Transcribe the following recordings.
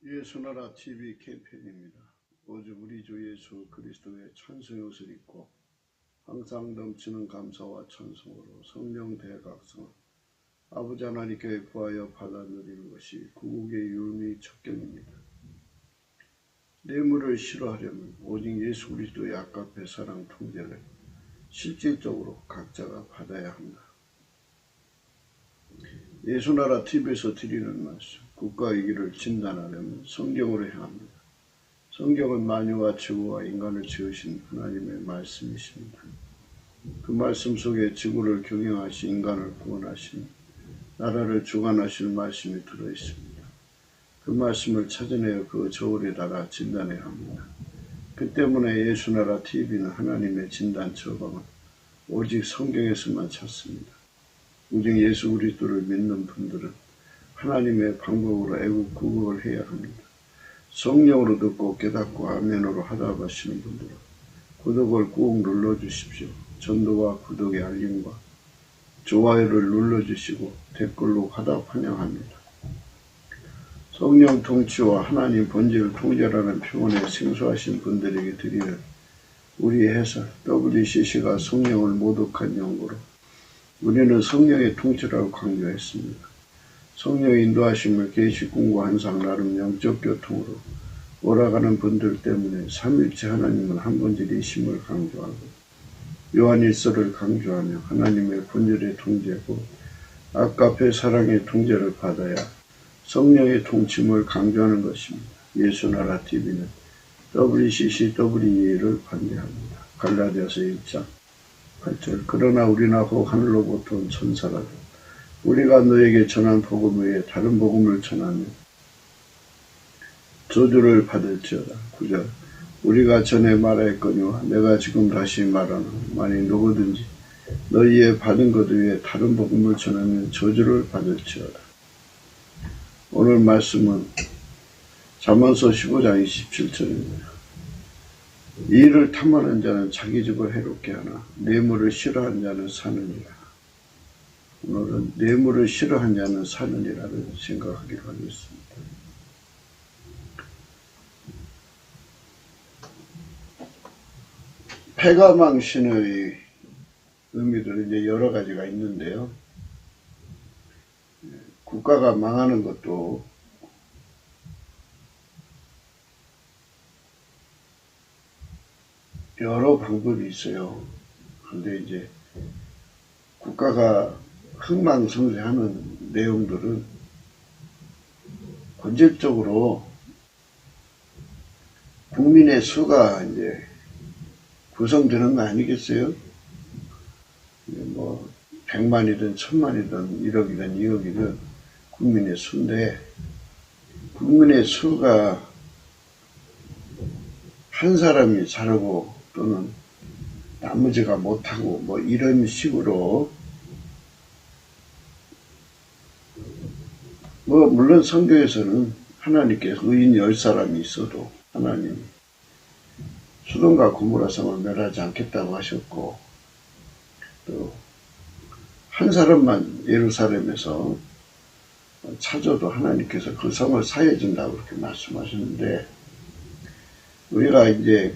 예수나라 TV 캠페인입니다. 오직 우리 주 예수 그리스도의 찬송의 옷을 입고 항상 넘치는 감사와 찬송으로 성령 대각성을 아버지 하나님께 구하여 받아 누리는 것이 구국의 율미 척경입니다. 뇌물을 싫어하려면 오직 예수 그리스도의 아까페 사랑 통제를 실질적으로 각자가 받아야 합니다. 예수나라 TV에서 드리는 말씀, 국가의 길을 진단하려면 성경으로 해야 합니다. 성경은 만유와 지구와 인간을 지으신 하나님의 말씀이십니다. 그 말씀 속에 지구를 경영하시 인간을 구원하신 나라를 주관하실 말씀이 들어있습니다. 그 말씀을 찾아내어 그 저울에 달아 진단해야 합니다. 그 때문에 예수나라 TV는 하나님의 진단 처방을 오직 성경에서만 찾습니다. 오직 예수 그리스도를 믿는 분들은 하나님의 방법으로 애국 구국을 해야 합니다. 성령으로 듣고 깨닫고 아멘으로 하답하시는 분들은 구독을 꾹 눌러주십시오. 전도와 구독의 알림과 좋아요를 눌러주시고 댓글로 화답 환영합니다. 성령 통치와 하나님 본질 통제라는 표현에 생소하신 분들에게 드리는 우리 해설 WCC가 성령을 모독한 연구로 우리는 성령의 통치라고 강조했습니다. 성령의 인도하심을 계시 공부한 나름 영적 교통으로 오라가는 분들 때문에 삼일체 하나님은 한 본질이심을 강조하고 요한일서를 강조하며 하나님의 본질의 통제고 아까페 사랑의 통제를 받아야 성령의 통침을 강조하는 것입니다. 예수나라 TV는 WCCWE를 반대합니다. 갈라디아서 1장 8절 그러나 우리나 혹 하늘로부터 온 천사라도 우리가 너에게 전한 복음 외에 다른 복음을 전하면 저주를 받을지어다. 9절 우리가 전에 말하였거니와 내가 지금 다시 말하노 만일 누구든지 너희의 받은 것 외에 다른 복음을 전하면 저주를 받을지어다. 오늘 말씀은 잠언서 15장 27절입니다. 이를 탐하는 자는 자기 집을 해롭게 하나 뇌물을 싫어하는 자는 사느니라. 오늘은 뇌물을 싫어하는 자는 사느니라를 생각하기로 하겠습니다. 패가망신의 의미들은 이제 여러 가지가 있는데요. 국가가 망하는 것도 여러 방법이 있어요. 그런데 이제 국가가 흥망성쇠하는 내용들은 본질적으로 국민의 수가 이제 구성되는 거 아니겠어요? 뭐 100만이든 1000만이든 1억이든 2억이든 국민의 수인데 국민의 수가 한 사람이 잘하고 또는 나머지가 못하고 뭐 이런 식으로 뭐 물론 성경에서는 하나님께서 의인 10사람이 있어도 하나님이 소돔과 고모라 성을 멸하지 않겠다고 하셨고 또 한 사람만 예루살렘에서 찾아도 하나님께서 그 성을 사해준다고 그렇게 말씀하셨는데 우리가 이제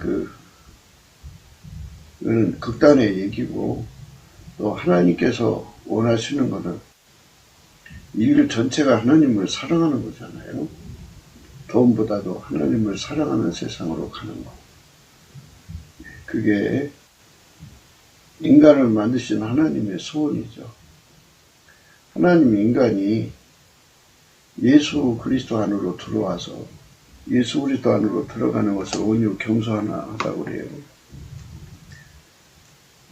그거는 극단의 얘기고 또 하나님께서 원하시는 것은 인류 전체가 하나님을 사랑하는 거잖아요. 돈보다도 하나님을 사랑하는 세상으로 가는 거. 그게 인간을 만드신 하나님의 소원이죠. 하나님 인간이 예수 그리스도 안으로 들어와서 예수 그리스도 안으로 들어가는 것을 온유 겸손하다고 그래요.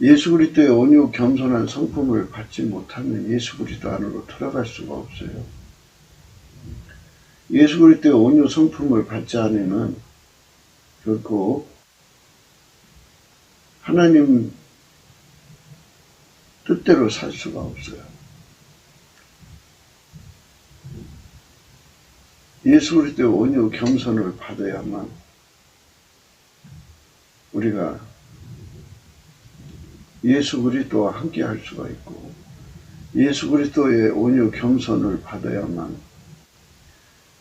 예수 그리스도의 온유 겸손한 성품을 받지 못하면 예수 그리스도 안으로 들어갈 수가 없어요. 예수 그리스도의 온유 성품을 받지 않으면 결코 하나님 뜻대로 살 수가 없어요. 예수 그리스도의 온유 겸손을 받아야만 우리가 예수 그리스도와 함께 할 수가 있고 예수 그리스도의 온유 겸손을 받아야만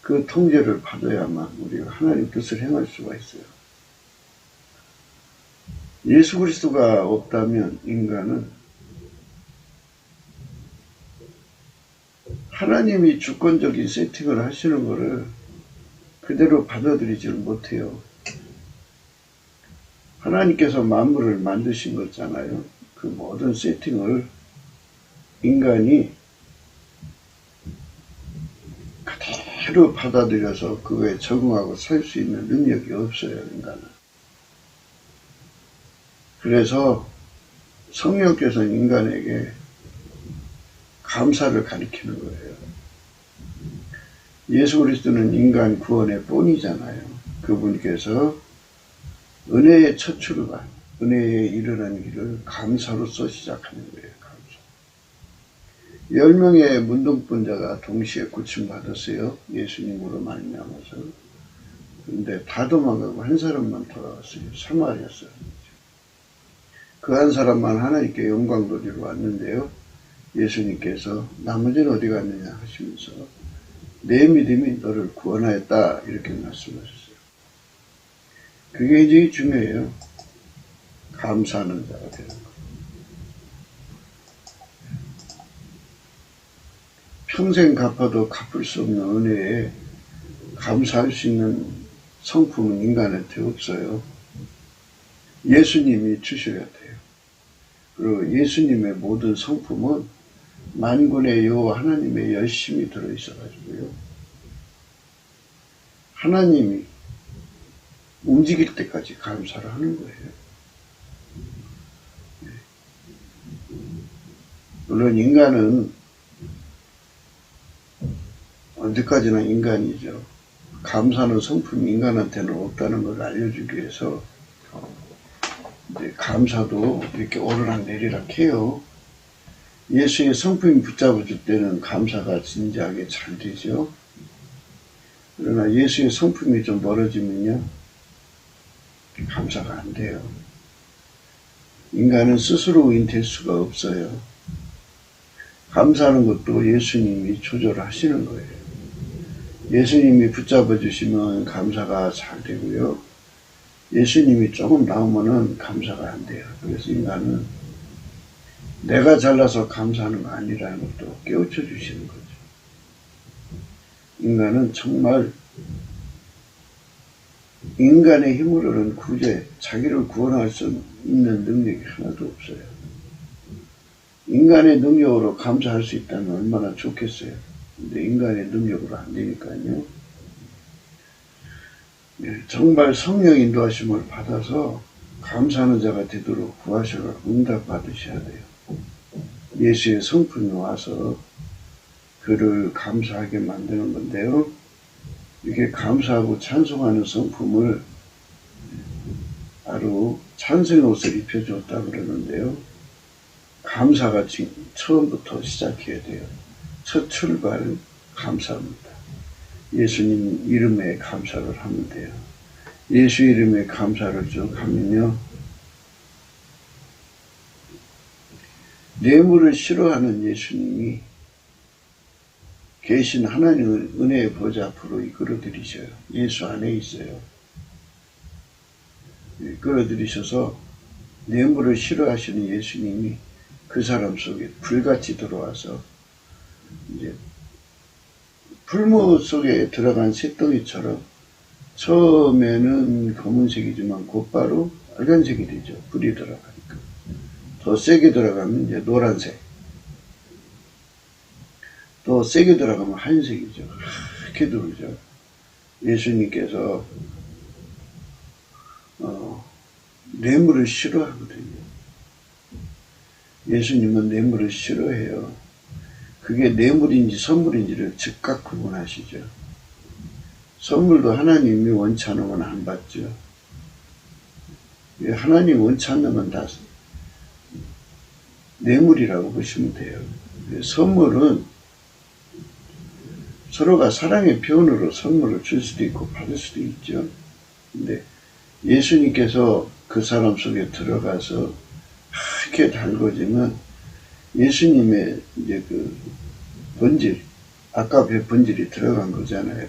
그 통제를 받아야만 우리가 하나님 뜻을 행할 수가 있어요. 예수 그리스도가 없다면 인간은 하나님이 주권적인 세팅을 하시는 것을 그대로 받아들이지를 못해요. 하나님께서 만물을 만드신 거잖아요. 그 모든 세팅을 인간이 그대로 받아들여서 그거에 적응하고 살 수 있는 능력이 없어요, 인간은. 그래서 성령께서는 인간에게 감사를 가리키는 거예요. 예수 그리스도는 인간 구원의 본이잖아요. 그분께서 은혜의 첫 출발, 은혜에 이르는 길을 감사로서 시작하는 거예요. 감사. 10명의 문둥병자가 동시에 고침받았어요. 예수님으로 말미암아서. 그런데 다 도망가고 한 사람만 돌아왔어요. 사마리아 사람. 그 한 사람만 하나님께 영광 돌리러 왔는데요. 예수님께서 나머지는 어디 갔느냐 하시면서 내 믿음이 너를 구원하였다 이렇게 말씀하셨어요. 그게 제일 중요해요. 감사하는 자가 되는 거. 평생 갚아도 갚을 수 없는 은혜에 감사할 수 있는 성품은 인간한테 없어요. 예수님이 주셔야 돼요. 그리고 예수님의 모든 성품은 만군의 여호와 하나님의 열심이 들어있어가지고요. 하나님이 움직일 때까지 감사를 하는 거예요. 물론 인간은 언제까지나 인간이죠. 감사는 성품이 인간한테는 없다는 걸 알려주기 위해서 이제 감사도 이렇게 오르락 내리락 해요. 예수의 성품이 붙잡아줄 때는 감사가 진지하게 잘 되죠. 그러나 예수의 성품이 좀 멀어지면요, 감사가 안 돼요. 인간은 스스로인 될 수가 없어요. 감사하는 것도 예수님이 조절하시는 거예요. 예수님이 붙잡아 주시면 감사가 잘 되고요. 예수님이 조금 나오면은 감사가 안 돼요. 그래서 인간은 내가 잘나서 감사하는 거 아니라는 것도 깨우쳐 주시는 거죠. 인간은 정말 인간의 힘으로는 구제, 자기를 구원할 수 있는 능력이 하나도 없어요. 인간의 능력으로 감사할 수 있다면 얼마나 좋겠어요. 근데 인간의 능력으로 안 되니까요. 정말 성령 인도하심을 받아서 감사하는 자가 되도록 구하셔서 응답 받으셔야 돼요. 예수의 성품이 와서 그를 감사하게 만드는 건데요. 이렇게 감사하고 찬송하는 성품을 바로 찬송의 옷을 입혀줬다 그러는데요. 감사가 처음부터 시작해야 돼요. 첫 출발은 감사입니다. 예수님 이름에 감사를 하면 돼요. 예수 이름에 감사를 쭉 하면요. 뇌물을 싫어하는 예수님이 계신 하나님의 은혜의 보좌 앞으로 이끌어들이셔요. 예수 안에 있어요. 이끌어들이셔서 뇌물을 싫어하시는 예수님이 그 사람 속에 불같이 들어와서 이제 풀무 속에 들어간 새덩이처럼 처음에는 검은색이지만 곧바로 빨간색이 되죠. 불이 들어가니까. 더 세게 들어가면 이제 노란색. 더 세게 들어가면 하얀색이죠. 이렇게 들어오죠. 예수님께서 뇌물을 싫어하거든요. 예수님은 뇌물을 싫어해요. 그게 뇌물인지 선물인지를 즉각 구분하시죠. 선물도 하나님이 원치 않으면 안 받죠. 하나님 원치 않으면 다 뇌물이라고 보시면 돼요. 선물은 서로가 사랑의 표현으로 선물을 줄 수도 있고 받을 수도 있죠. 근데 예수님께서 그 사람 속에 들어가서 이렇게 달궈지면 예수님의 이제 그 본질, 아까 배 본질이 들어간 거잖아요.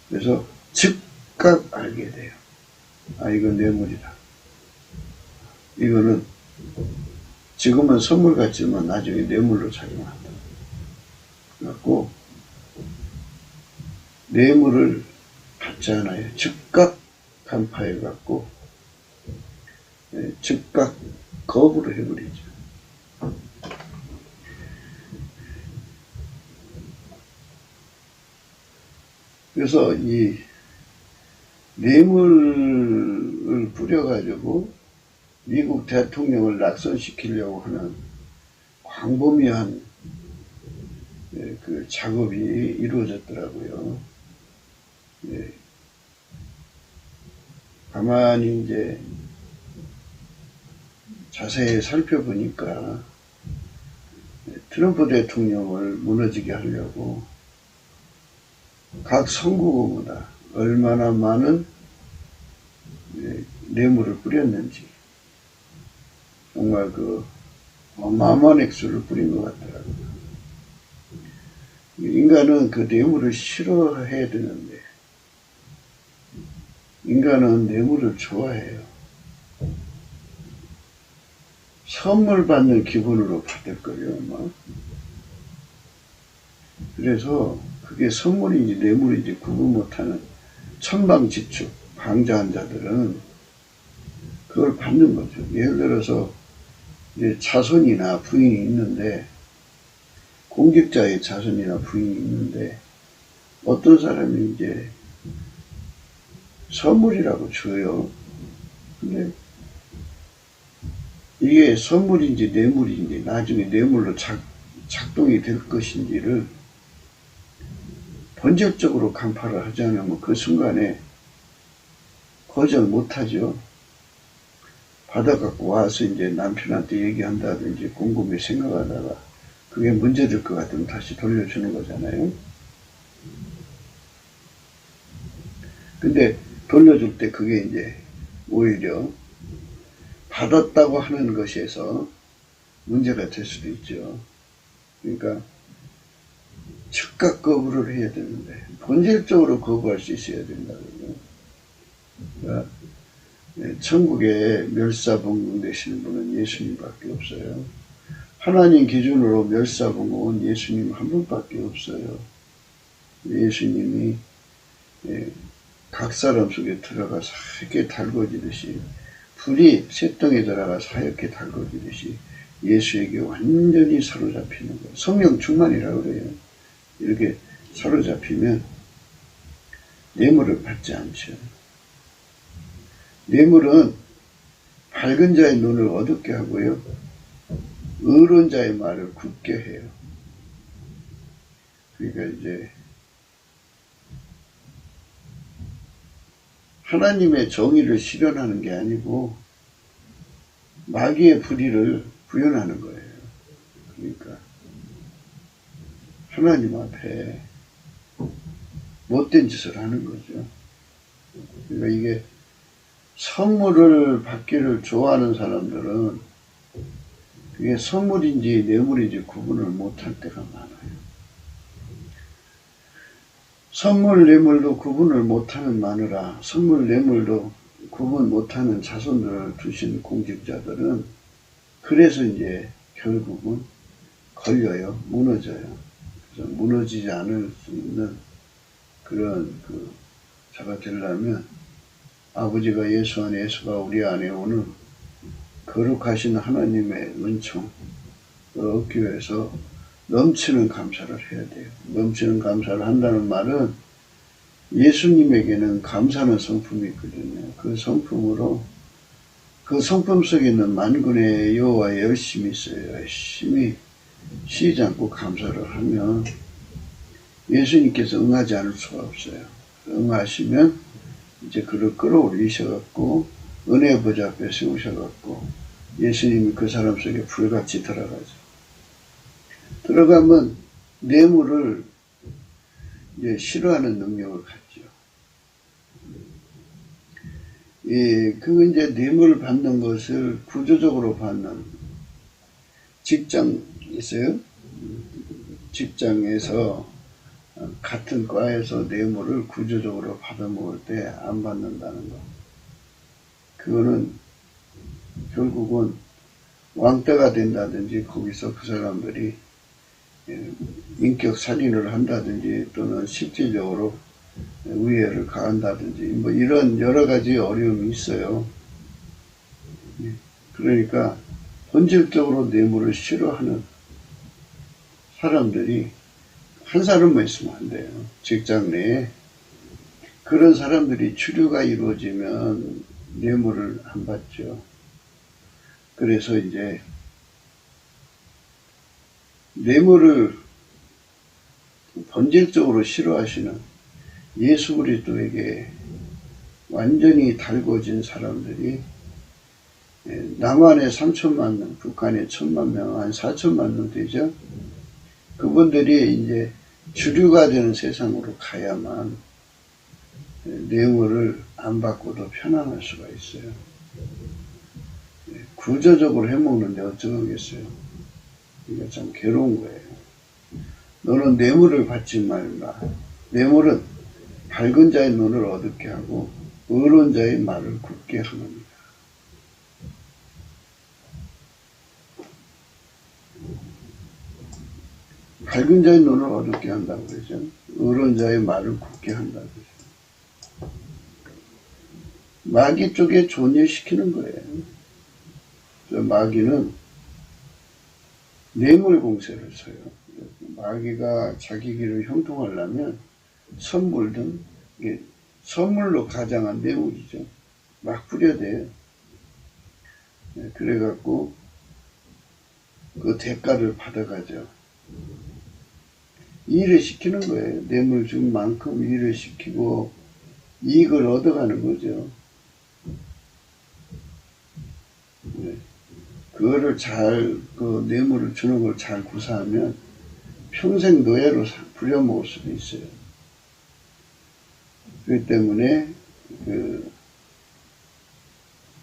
그래서 즉각 알게 돼요. 아, 이건 뇌물이다. 이거는 지금은 선물 같지만 나중에 뇌물로 작용한다. 그래갖고 뇌물을 받지 않아요. 즉각 간파해갖고 즉각 거부를 해버리죠. 그래서 이 뇌물을 뿌려가지고 미국 대통령을 낙선시키려고 하는 광범위한 그 작업이 이루어졌더라고요. 가만히 이제 자세히 살펴보니까 트럼프 대통령을 무너지게 하려고 각 선거구마다 얼마나 많은 뇌물을 뿌렸는지 정말 그 어마어마한 액수를 뿌린 것 같더라고요. 인간은 그 뇌물을 싫어해야 되는데 인간은 뇌물을 좋아해요. 선물 받는 기분으로 받을 거예요, 아마. 그래서 그게 선물인지 뇌물인지 구분 못하는 천방지축, 방자한 자들은 그걸 받는 거죠. 예를 들어서 이제 자손이나 부인이 있는데, 공직자의 자손이나 부인이 있는데, 어떤 사람이 이제 선물이라고 줘요. 근데 이게 선물인지 뇌물인지 나중에 뇌물로 작동이 될 것인지를 본질적으로 간파를 하지 않으면 그 순간에 거절 못하죠. 받아갖고 와서 이제 남편한테 얘기한다든지 곰곰이 생각하다가 그게 문제될 것 같으면 다시 돌려주는 거잖아요. 근데 돌려줄 때 그게 이제 오히려 받았다고 하는 것에서 문제가 될 수도 있죠. 그러니까 즉각 거부를 해야 되는데 본질적으로 거부할 수 있어야 된다고요. 그러니까 천국에 멸사봉공 되시는 분은 예수님밖에 없어요. 하나님 기준으로 멸사봉공은 예수님 한 분밖에 없어요. 예수님이 각 사람 속에 들어가 사얗게 달궈지듯이 불이 쇠덩에 들어가 사얗게 달궈지듯이 예수에게 완전히 사로잡히는 거예요. 성령 충만이라고 그래요. 이렇게 사로잡히면 뇌물을 받지 않죠. 뇌물은 밝은 자의 눈을 어둡게 하고요. 의로운 자의 말을 굳게 해요. 그러니까 이제 하나님의 정의를 실현하는 게 아니고 마귀의 불의를 구현하는 거예요. 그러니까 하나님 앞에 못된 짓을 하는 거죠. 그러니까 이게 선물을 받기를 좋아하는 사람들은 그게 선물인지 뇌물인지 구분을 못할 때가 많아요. 선물 뇌물도 구분을 못하는 마누라, 선물 뇌물도 구분 못하는 자손들을 두신 공직자들은 그래서 이제 결국은 걸려요, 무너져요. 그래서 무너지지 않을 수 있는 그런 자가 되려면 아버지가 예수 안에, 예수가 우리 안에 오는 거룩하신 하나님의 은총을 얻기 위해서 넘치는 감사를 해야 돼요. 넘치는 감사를 한다는 말은 예수님에게는 감사는 성품이 있거든요. 그 성품으로 그 성품 속에 있는 만군의 여호와에 열심히 있어요. 열심히 쉬지 않고 감사를 하면 예수님께서 응하지 않을 수가 없어요. 응하시면 이제 그를 끌어올리셔갖고 은혜의 보좌 앞에 세우셔갖고 예수님이 그 사람 속에 불같이 들어가죠. 들어가면 뇌물을 이제 싫어하는 능력을 갖죠. 그 이제 뇌물을 받는 것을 구조적으로 받는 직장 있어요. 직장에서 같은 과에서 뇌물을 구조적으로 받아먹을 때 안 받는다는 거. 그거는 결국은 왕따가 된다든지 거기서 그 사람들이 인격 살인을 한다든지 또는 실질적으로 위해를 가한다든지 뭐 이런 여러 가지 어려움이 있어요. 그러니까 본질적으로 뇌물을 싫어하는 사람들이 한 사람만 있으면 안 돼요. 직장 내에 그런 사람들이 주류가 이루어지면 뇌물을 안 받죠. 그래서 이제 뇌물을 본질적으로 싫어하시는 예수 그리스도에게 완전히 달궈진 사람들이 남한에 3천만 명, 북한에 1,000만 명, 한 4천만 명 되죠. 그분들이 이제 주류가 되는 세상으로 가야만 뇌물을 안 받고도 편안할 수가 있어요. 구조적으로 해먹는데 어쩌겠어요. 이게 참 괴로운 거예요. 너는 뇌물을 받지 말라. 뇌물은 밝은 자의 눈을 어둡게 하고 의로운 자의 말을 굳게 하느니라. 밝은 자의 눈을 어둡게 한다고 그러죠. 의로운 자의 말을 굳게 한다고 그러죠. 마귀 쪽에 존예시키는 거예요. 마귀는 뇌물 공세를 써요. 마귀가 자기 길을 형통하려면 선물 등 선물로 가장한 뇌물이죠. 막 뿌려대요. 그래갖고 그 대가를 받아가죠. 일을 시키는 거예요. 뇌물 준 만큼 일을 시키고 이익을 얻어가는 거죠. 그거를 그 뇌물을 주는 걸 잘 구사하면 평생 노예로 부려먹을 수도 있어요. 그렇기 때문에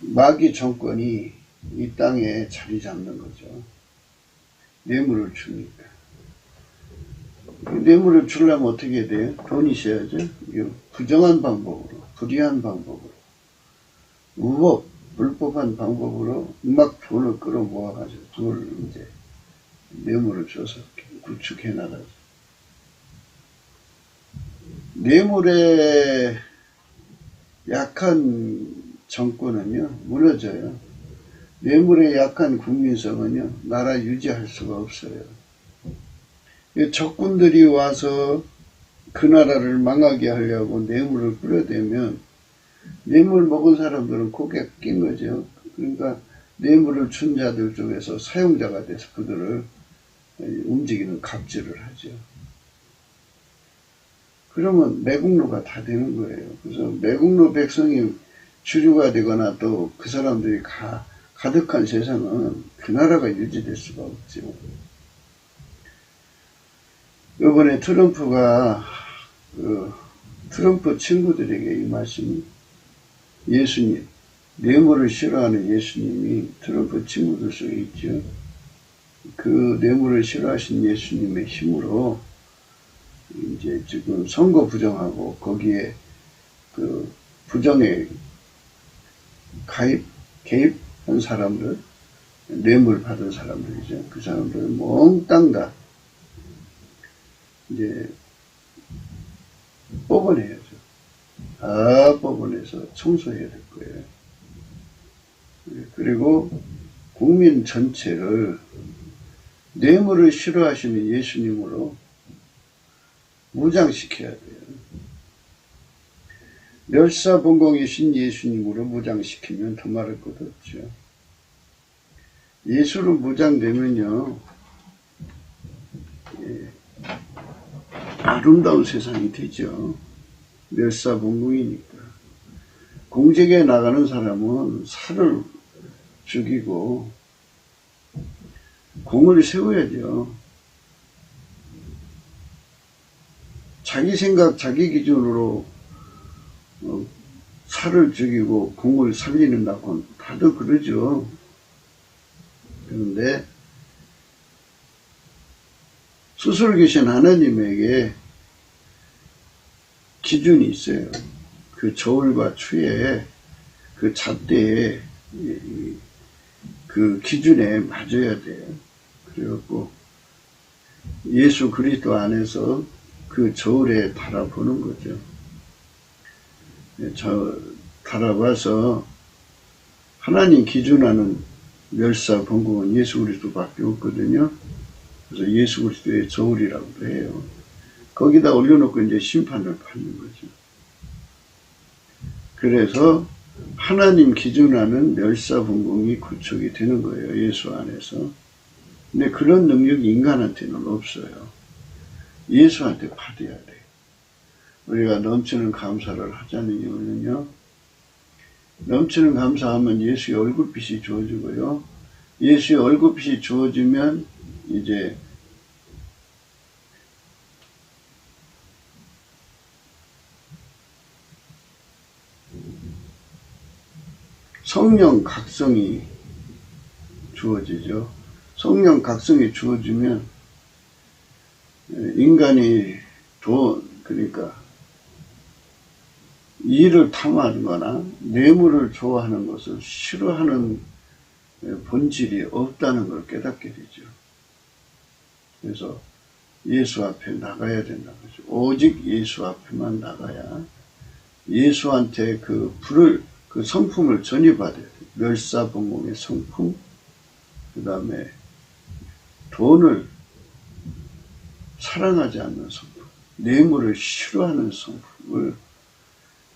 마귀 정권이 이 땅에 자리 잡는 거죠. 뇌물을 주니까. 뇌물을 주려면 어떻게 해야 돼요? 돈이 있어야죠. 부정한 방법으로, 불의한 방법으로, 불법한 방법으로 막 돈을 끌어모아가지고 그걸 이제 뇌물을 줘서 구축해 나가죠. 뇌물에 약한 정권은요, 무너져요. 뇌물에 약한 국민성은요, 나라 유지할 수가 없어요. 적군들이 와서 그 나라를 망하게 하려고 뇌물을 뿌려대면 뇌물 먹은 사람들은 고개 낀 거죠. 그러니까 뇌물을 준 자들 중에서 사용자가 돼서 그들을 움직이는 갑질을 하죠. 그러면 매국노가 다 되는 거예요. 그래서 매국노 백성이 주류가 되거나 또 그 사람들이 가득한 세상은 그 나라가 유지될 수가 없죠. 이번에 트럼프가 트럼프 친구들에게 이 말씀, 예수님, 뇌물을 싫어하는 예수님이 트럼프 친구들 속에 있죠. 그 뇌물을 싫어하신 예수님의 힘으로 이제 지금 선거 부정하고 거기에 그 부정에 개입한 사람들, 뇌물 받은 사람들이죠. 그 사람들 몽땅 다 이제 뽑아내야죠. 다 뽑아내서 청소해야 될 거예요. 그리고 국민 전체를 뇌물을 싫어하시는 예수님으로 무장시켜야 돼요. 멸사봉공이신 예수님으로 무장시키면 더 말할 것 없죠. 예수로 무장되면요, 아름다운 세상이 되죠. 멸사봉공이니까. 공직에 나가는 사람은 살을 죽이고 공을 세워야죠. 자기 생각, 자기 기준으로 살을 죽이고 공을 살리는다고 다들 그러죠. 그런데 스스로 계신 하나님에게 기준이 있어요. 그 저울과 추에 그 잣대에 그 기준에 맞아야 돼요. 그래갖고 예수 그리스도 안에서 그 저울에 달아보는 거죠. 달아봐서 하나님 기준하는 멸사번국은 예수 그리스도밖에 없거든요. 그래서 예수 그리스도의 저울이라고도 해요. 거기다 올려놓고 이제 심판을 받는 거죠. 그래서 하나님 기준하는 멸사분공이 구축이 되는 거예요. 예수 안에서. 근데 그런 능력이 인간한테는 없어요. 예수한테 받아야 돼요. 우리가 넘치는 감사를 하자는 이유는요. 넘치는 감사하면 예수의 얼굴빛이 주어지고요. 예수의 얼굴빛이 주어지면 이제 성령 각성이 주어지죠. 성령 각성이 주어지면 인간이 그러니까 일을 탐하거나 뇌물을 좋아하는 것을 싫어하는 본질이 없다는 걸 깨닫게 되죠. 그래서 예수 앞에 나가야 된다는 거죠. 오직 예수 앞에만 나가야 예수한테 그 성품을 전이받아야 돼요. 멸사번공의 성품, 그 다음에 돈을 사랑하지 않는 성품, 뇌물을 싫어하는 성품을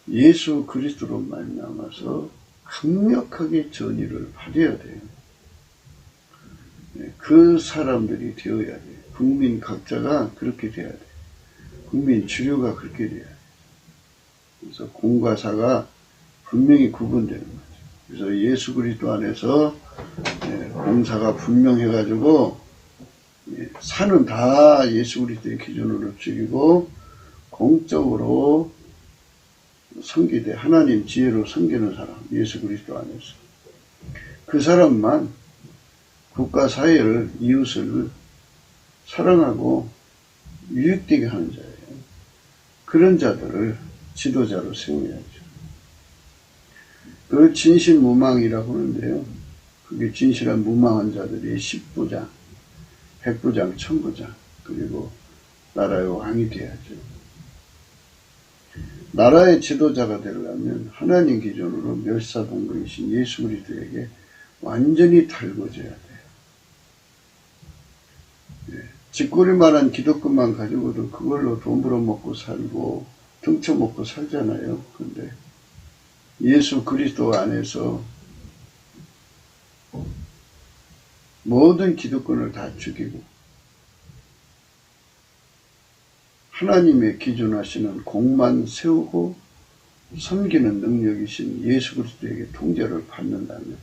예수 그리스도로 말미암아서 강력하게 전이를 받아야 돼요. 그 사람들이 되어야 돼요. 국민 각자가 그렇게 돼야 돼요. 국민 주류가 그렇게 돼야 돼요. 그래서 공과 사가 분명히 구분되는 거죠. 그래서 예수 그리스도 안에서 공사가 분명해가지고 사는 다 예수 그리스도의 기준으로 죽이고 공적으로 섬기되 하나님 지혜로 섬기는 사람, 예수 그리스도 안에서 그 사람만 국가 사회를 이웃을 사랑하고 유익되게 하는 자예요. 그런 자들을 지도자로 세워야죠. 그 진실무망이라고 하는데요. 그게 진실한 무망한 자들이 10부장, 100부장, 1000부장, 그리고 나라의 왕이 돼야죠. 나라의 지도자가 되려면 하나님 기준으로 멸사동물이신 예수 그리스도에게 완전히 달궈져야 돼요. 쥐꼬리만한 기독교만 가지고도 그걸로 돈 벌어먹고 살고 등쳐먹고 살잖아요. 근데 예수 그리스도 안에서 모든 기득권을 다 죽이고 하나님의 기준하시는 공만 세우고 섬기는 능력이신 예수 그리스도에게 통제를 받는다면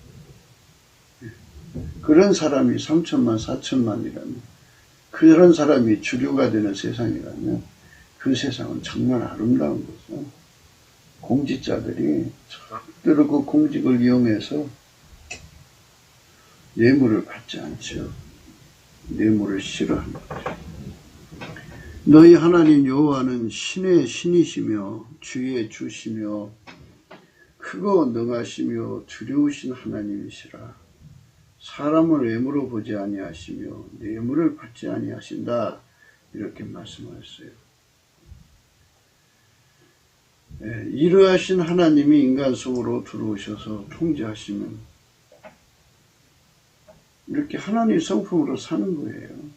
그런 사람이 3천만 4천만이라면 그런 사람이 주류가 되는 세상이라면 그 세상은 정말 아름다운 거죠. 공직자들이 절대로 그 공직을 이용해서 뇌물을 받지 않죠. 뇌물을 싫어하는 거죠. 너희 하나님 여호와는 신의 신이시며 주의 주시며 크고 능하시며 두려우신 하나님이시라. 사람을 외모로 보지 아니하시며 뇌물을 받지 아니하신다. 이렇게 말씀하셨어요. 이러하신 하나님이 인간 속으로 들어오셔서 통제하시면 이렇게 하나님 성품으로 사는 거예요.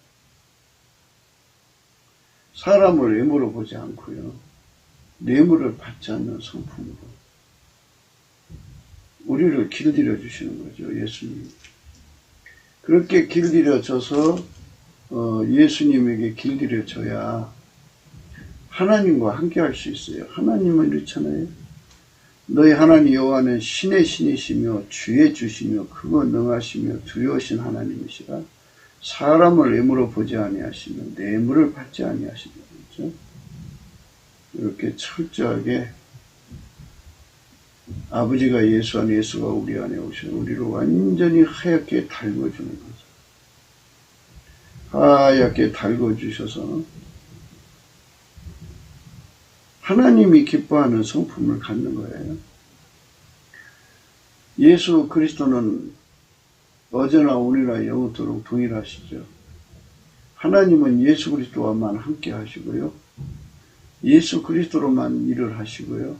사람을 외모로 보지 않고요. 뇌물을 받지 않는 성품으로 우리를 길들여 주시는 거죠. 예수님. 그렇게 길들여져서 예수님에게 길들여져야 하나님과 함께 할 수 있어요. 하나님은 이렇잖아요. 너희 하나님 여호와는 신의 신이시며 주의 주시며 크고 능하시며 두려우신 하나님이시라. 사람을 외모로 보지 아니하시며 뇌물을 받지 아니하시며 그렇죠? 이렇게 철저하게 아버지가 예수 안에 예수가 우리 안에 오셔서 우리를 완전히 하얗게 달궈주는 거죠. 하얗게 달궈주셔서 하나님이 기뻐하는 성품을 갖는 거예요. 예수 그리스도는 어제나 오늘나 영원토록 동일하시죠. 하나님은 예수 그리스도와만 함께 하시고요. 예수 그리스도로만 일을 하시고요.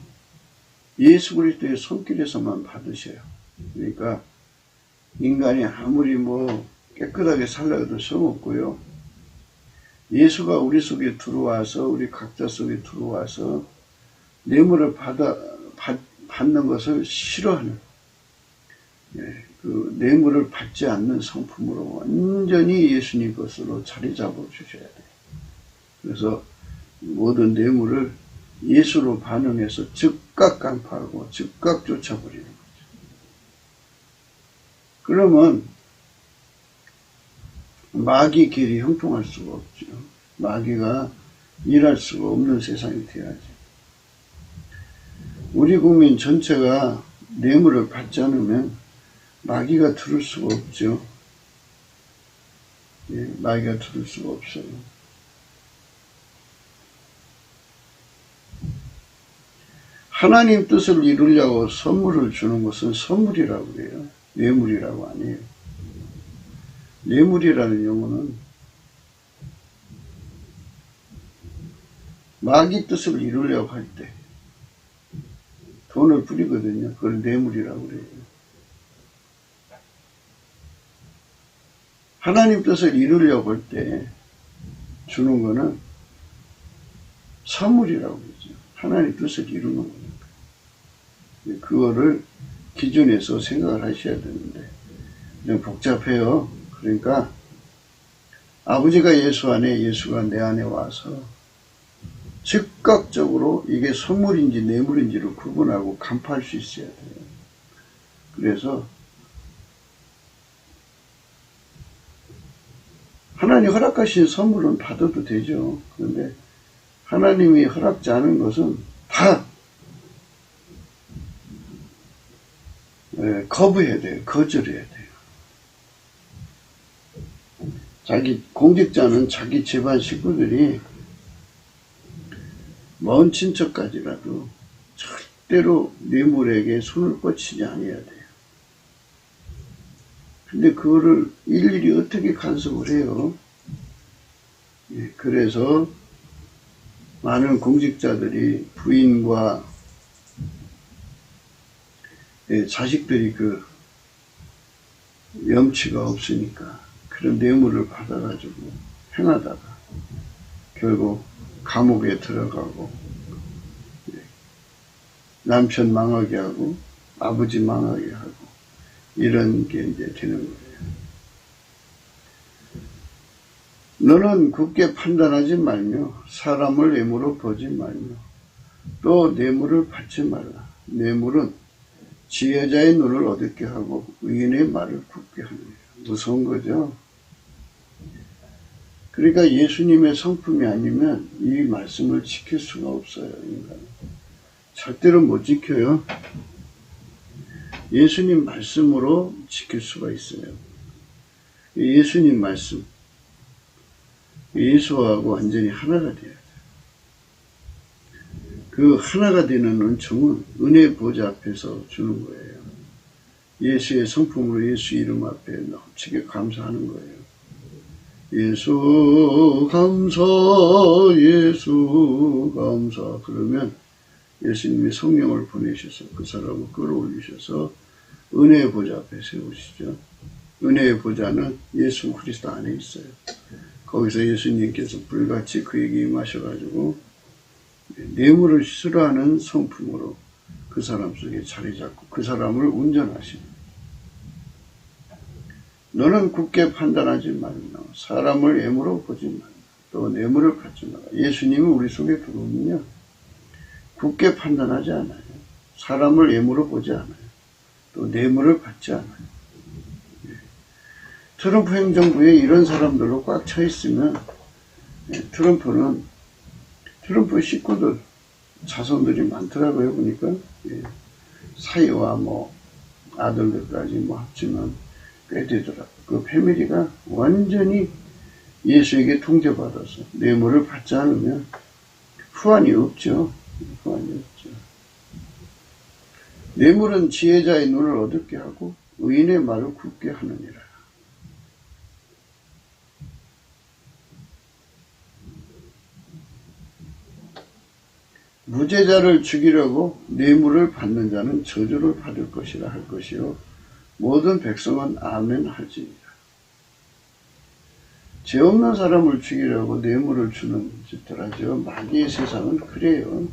예수 그리스도의 손길에서만 받으셔요. 그러니까 인간이 아무리 깨끗하게 살아도 소용없고요. 예수가 우리 속에 들어와서 우리 각자 속에 들어와서 뇌물을 받는 것을 싫어하는 그 뇌물을 받지 않는 성품으로 완전히 예수님 것으로 자리 잡아 주셔야 돼요. 그래서 모든 뇌물을 예수로 반응해서 즉각 간파하고 즉각 쫓아버리는 거죠. 그러면 마귀 길이 형통할 수가 없죠. 마귀가 일할 수가 없는 세상이 돼야지. 우리 국민 전체가 뇌물을 받지 않으면 마귀가 들을 수가 없죠. 마귀가 들을 수가 없어요. 하나님 뜻을 이루려고 선물을 주는 것은 선물이라고 해요. 뇌물이라고 아니에요. 뇌물이라는 용어는 마귀 뜻을 이루려고 할 때 돈을 뿌리거든요. 그걸 뇌물이라고 그래요. 하나님 뜻을 이루려고 할 때 주는 거는 선물이라고 그러죠. 하나님 뜻을 이루는 거니까. 그거를 기준에서 생각을 하셔야 되는데 좀 복잡해요. 그러니까 아버지가 예수 안에, 예수가 내 안에 와서 즉각적으로 이게 선물인지 뇌물인지를 구분하고 간파할 수 있어야 돼요. 그래서 하나님 허락하신 선물은 받아도 되죠. 그런데 하나님이 허락지 않은 것은 다 거부해야 돼요. 거절해야 돼요. 자기 공직자는 자기 집안 식구들이 먼 친척까지라도 절대로 뇌물에게 손을 뻗치지 않아야 돼요. 근데 그거를 일일이 어떻게 간섭을 해요? 그래서 많은 공직자들이 부인과 자식들이 그 염치가 없으니까 그런 뇌물을 받아가지고 행하다가 결국 감옥에 들어가고 남편 망하게 하고 아버지 망하게 하고 이런 게 이제 되는 거예요. 너는 굳게 판단하지 말며 사람을 뇌물로 보지 말며 또 뇌물을 받지 말라. 뇌물은 지혜자의 눈을 어둡게 하고 의인의 말을 굳게 합니다. 무서운 거죠. 그러니까 예수님의 성품이 아니면 이 말씀을 지킬 수가 없어요. 인간은. 절대로 못 지켜요. 예수님 말씀으로 지킬 수가 있어요. 예수님 말씀, 예수하고 완전히 하나가 돼야 돼요. 그 하나가 되는 은총은 은혜 보좌 앞에서 주는 거예요. 예수의 성품으로 예수 이름 앞에 넘치게 감사하는 거예요. 예수 감사, 예수 감사. 그러면 예수님이 성령을 보내셔서 그 사람을 끌어올리셔서 은혜의 보좌 앞에 세우시죠. 은혜의 보좌는 예수 그리스도 안에 있어요. 거기서 예수님께서 불같이 그에게 임하셔가지고 뇌물을 싫어하는 성품으로 그 사람 속에 자리 잡고 그 사람을 운전하시는. 너는 굳게 판단하지 말라. 사람을 애물어 보지 말라. 또 뇌물을 받지 말라. 예수님이 우리 속에 들어오면요, 굳게 판단하지 않아요. 사람을 애물어 보지 않아요. 또 뇌물을 받지 않아요. 트럼프 행정부에 이런 사람들로 꽉 차 있으면 트럼프 식구들, 자손들이 많더라고요. 보니까 사이와 아들들까지 합치면 꽤 되더라고요. 그 패밀리가 완전히 예수에게 통제받아서 뇌물을 받지 않으면 후환이 없죠. 그거 아니었죠. 뇌물은 지혜자의 눈을 어둡게 하고 의인의 말을 굳게 하느니라. 무죄자를 죽이려고 뇌물을 받는 자는 저주를 받을 것이라 할 것이요 모든 백성은 아멘 할지니라. 죄 없는 사람을 죽이려고 뇌물을 주는 짓들 하죠. 마귀의 세상은 그래요.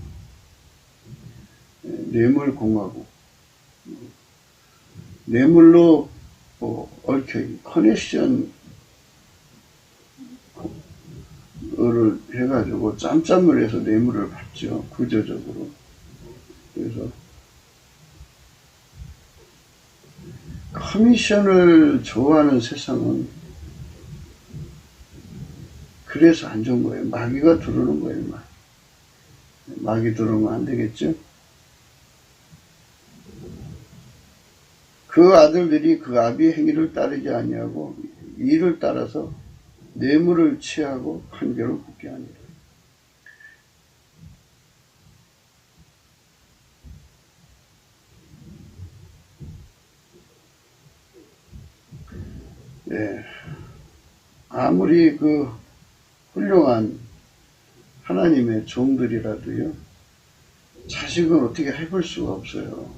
뇌물 공화국. 뇌물로 얽혀 커넥션을 해가지고 짬짬을 해서 뇌물을 받죠. 구조적으로. 그래서 커미션을 좋아하는 세상은 그래서 안 좋은 거예요. 마귀가 들어오는 거예요. 마귀 들어오면 안 되겠죠. 그 아들들이 그 아비의 행위를 따르지 아니하고 이를 따라서 뇌물을 취하고 판결을 굳게 하니라. 네. 아무리 그 훌륭한 하나님의 종들이라도요, 자식은 어떻게 해볼 수가 없어요.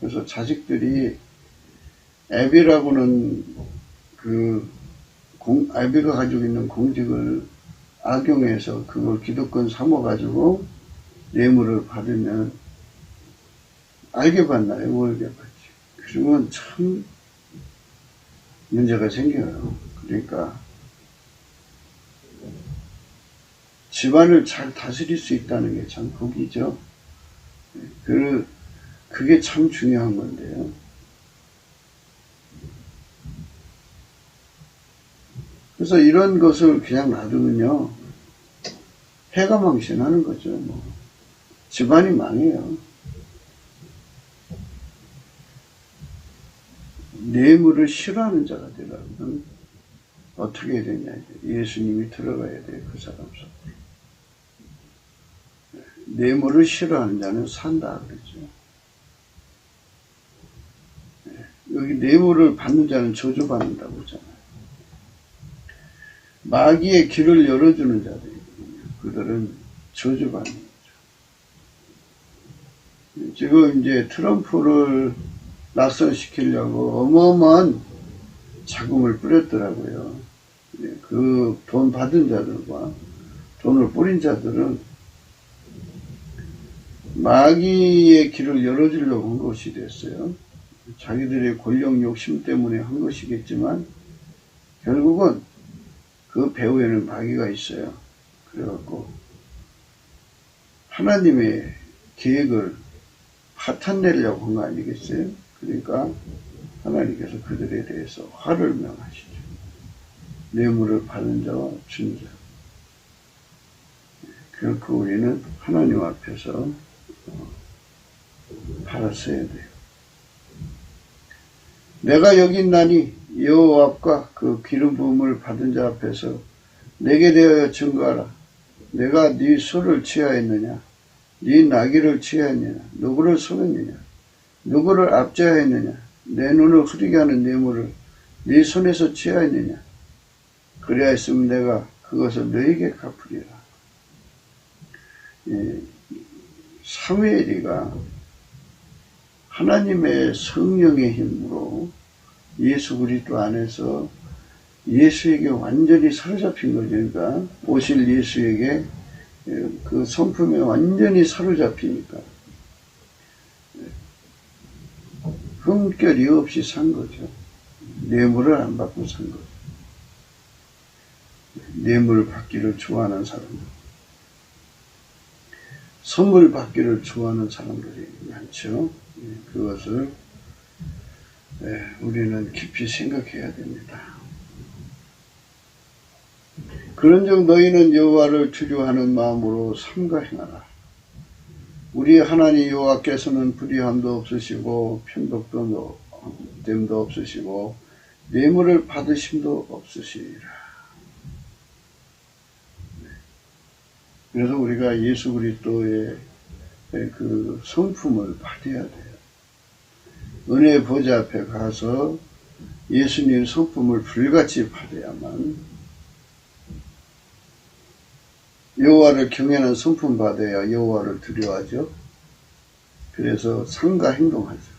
그래서 자식들이 애비라고는 애비가 가지고 있는 공직을 악용해서 그걸 기득권 삼아가지고 뇌물을 받으면 알게 받나요? 모르게 받지. 그러면 참 문제가 생겨요. 그러니까 집안을 잘 다스릴 수 있다는 게 참 복이죠. 그게 참 중요한 건데요. 그래서 이런 것을 그냥 놔두면요, 해가 망신하는 거죠. 집안이 망해요. 뇌물을 싫어하는 자가 되려면 어떻게 해야 되냐. 예수님이 들어가야 돼요. 그 사람 속으로. 뇌물을 싫어하는 자는 산다 그랬죠. 여기 뇌물을 받는 자는 저주받는다고 하잖아요. 마귀의 길을 열어주는 자들이거든요. 그들은 저주받는 거죠. 지금 이제 트럼프를 낙선시키려고 어마어마한 자금을 뿌렸더라고요. 그 돈 받은 자들과 돈을 뿌린 자들은 마귀의 길을 열어주려고 한 것이 됐어요. 자기들의 권력 욕심 때문에 한 것이겠지만 결국은 그 배후에는 마귀가 있어요. 그래갖고 하나님의 계획을 파탄내려고 한 거 아니겠어요? 그러니까 하나님께서 그들에 대해서 화를 명하시죠. 뇌물을 받은 자와 준 자. 결코 우리는 하나님 앞에서 받았어야 돼요. 내가 여기 있나니 여호와 앞과 그 기름 부음을 받은 자 앞에서 내게 대하여 증거하라. 내가 네 술을 취하였느냐? 네 나귀를 취하였느냐? 누구를 속였느냐? 누구를 압제하였느냐? 내 눈을 흐리게 하는 뇌물을 네 손에서 취하였느냐? 그리하였으면 내가 그것을 너에게 갚으리라. 사무엘이가 하나님의 성령의 힘으로 예수 그리스도 안에서 예수에게 완전히 사로잡힌 거죠. 그러니까 오실 예수에게 그 성품에 완전히 사로잡히니까 흠결이 없이 산 거죠. 뇌물을 안 받고 산 거죠. 뇌물 받기를 좋아하는 사람들, 선물 받기를 좋아하는 사람들이 많죠. 그것을 우리는 깊이 생각해야 됩니다. 그런즉 너희는 여호와를 두려워하는 마음으로 삼가 행하라. 우리 하나님 여호와께서는 불의함도 없으시고 편독도 됨도 없으시고 뇌물을 받으심도 없으시리라. 그래서 우리가 예수 그리스도의 그 성품을 받아야 돼요. 은혜 보좌 앞에 가서 예수님의 성품을 불같이 받아야만, 여호와를 경외하는 성품 받아야 여호와를 두려워하죠. 그래서 상가 행동하죠.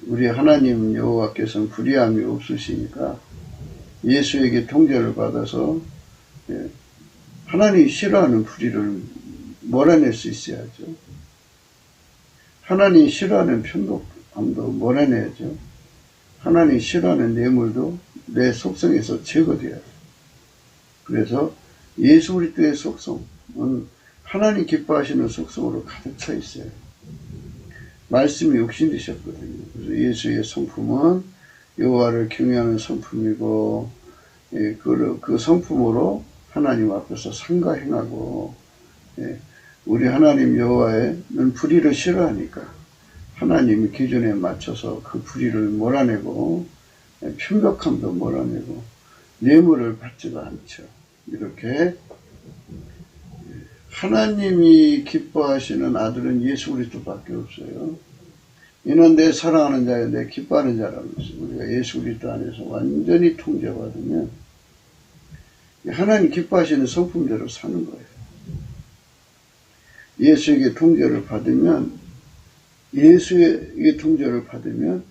우리 하나님 여호와께서는 불의함이 없으시니까 예수에게 통제를 받아서 하나님이 싫어하는 불의를 몰아낼 수 있어야죠. 하나님이 싫어하는 편독함도 몰아내야죠. 하나님이 싫어하는 뇌물도 내 속성에서 제거돼야죠. 그래서 예수 그리스도의 속성은 하나님 기뻐하시는 속성으로 가득 차 있어요. 말씀이 육신되셨거든요. 그래서 예수의 성품은 여호와를 경외하는 성품이고, 그 성품으로 하나님 앞에서 상가 행하고, 우리 하나님 여호와는 불의를 싫어하니까 하나님의 기준에 맞춰서 그 불의를 몰아내고, 편벽함도 몰아내고, 뇌물을 받지도 않죠. 이렇게 하나님이 기뻐하시는 아들은 예수 그리스도밖에 없어요. 이는 내 사랑하는 자여 내 기뻐하는 자라고 했어요. 우리가 예수 그리스도 안에서 완전히 통제받으면 하나님 기뻐하시는 성품대로 사는 거예요. 예수에게 통제를 받으면, 예수에게 통제를 받으면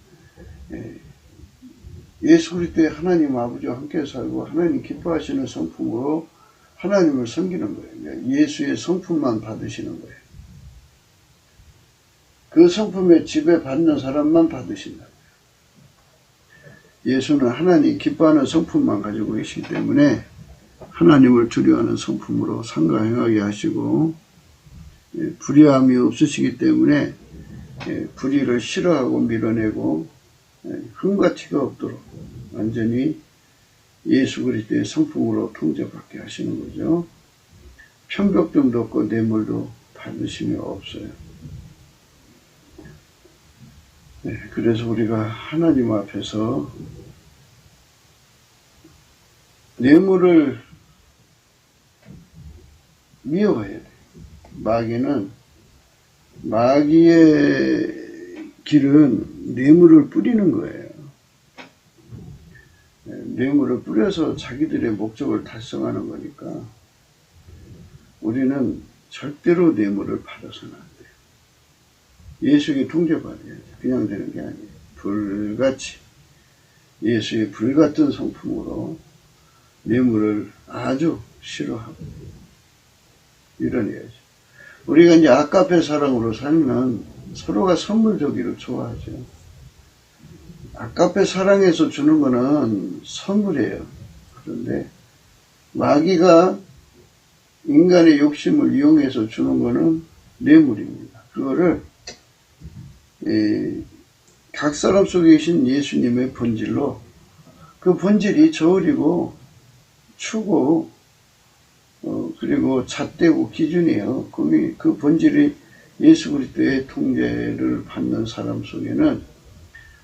예수 그리스도의 하나님 아버지와 함께 살고 하나님 기뻐하시는 성품으로 하나님을 섬기는 거예요. 예수의 성품만 받으시는 거예요. 그 성품에 지배받는 사람만 받으신다. 예수는 하나님 기뻐하는 성품만 가지고 계시기 때문에 하나님을 두려워하는 성품으로 상가 행하게 하시고, 불의함이 없으시기 때문에 불의를 싫어하고 밀어내고 흠과 티가 없도록 완전히 예수 그리스도의 성품으로 통제받게 하시는 거죠. 편벽점도 없고 뇌물도 받으심이 없어요. 그래서 우리가 하나님 앞에서 뇌물을 미워해야 돼요. 마귀의 길은 뇌물을 뿌리는 거예요. 뇌물을 뿌려서 자기들의 목적을 달성하는 거니까 우리는 절대로 뇌물을 받아서는 안 돼요. 예수에게 통제받아야죠. 그냥 되는 게 아니에요. 불같이 예수의 불같은 성품으로 뇌물을 아주 싫어하고 이뤄내야죠. 우리가 이제 아까페 사랑으로 살면 서로가 선물 주기를 좋아하죠. 아까페 사랑에서 주는 거는 선물이에요. 그런데 마귀가 인간의 욕심을 이용해서 주는 거는 뇌물입니다. 그거를 각 사람 속에 계신 예수님의 본질로, 그 본질이 저울이고 추고 그리고 잣대고 기준이에요. 그 본질이 예수 그리스도의 통제를 받는 사람 속에는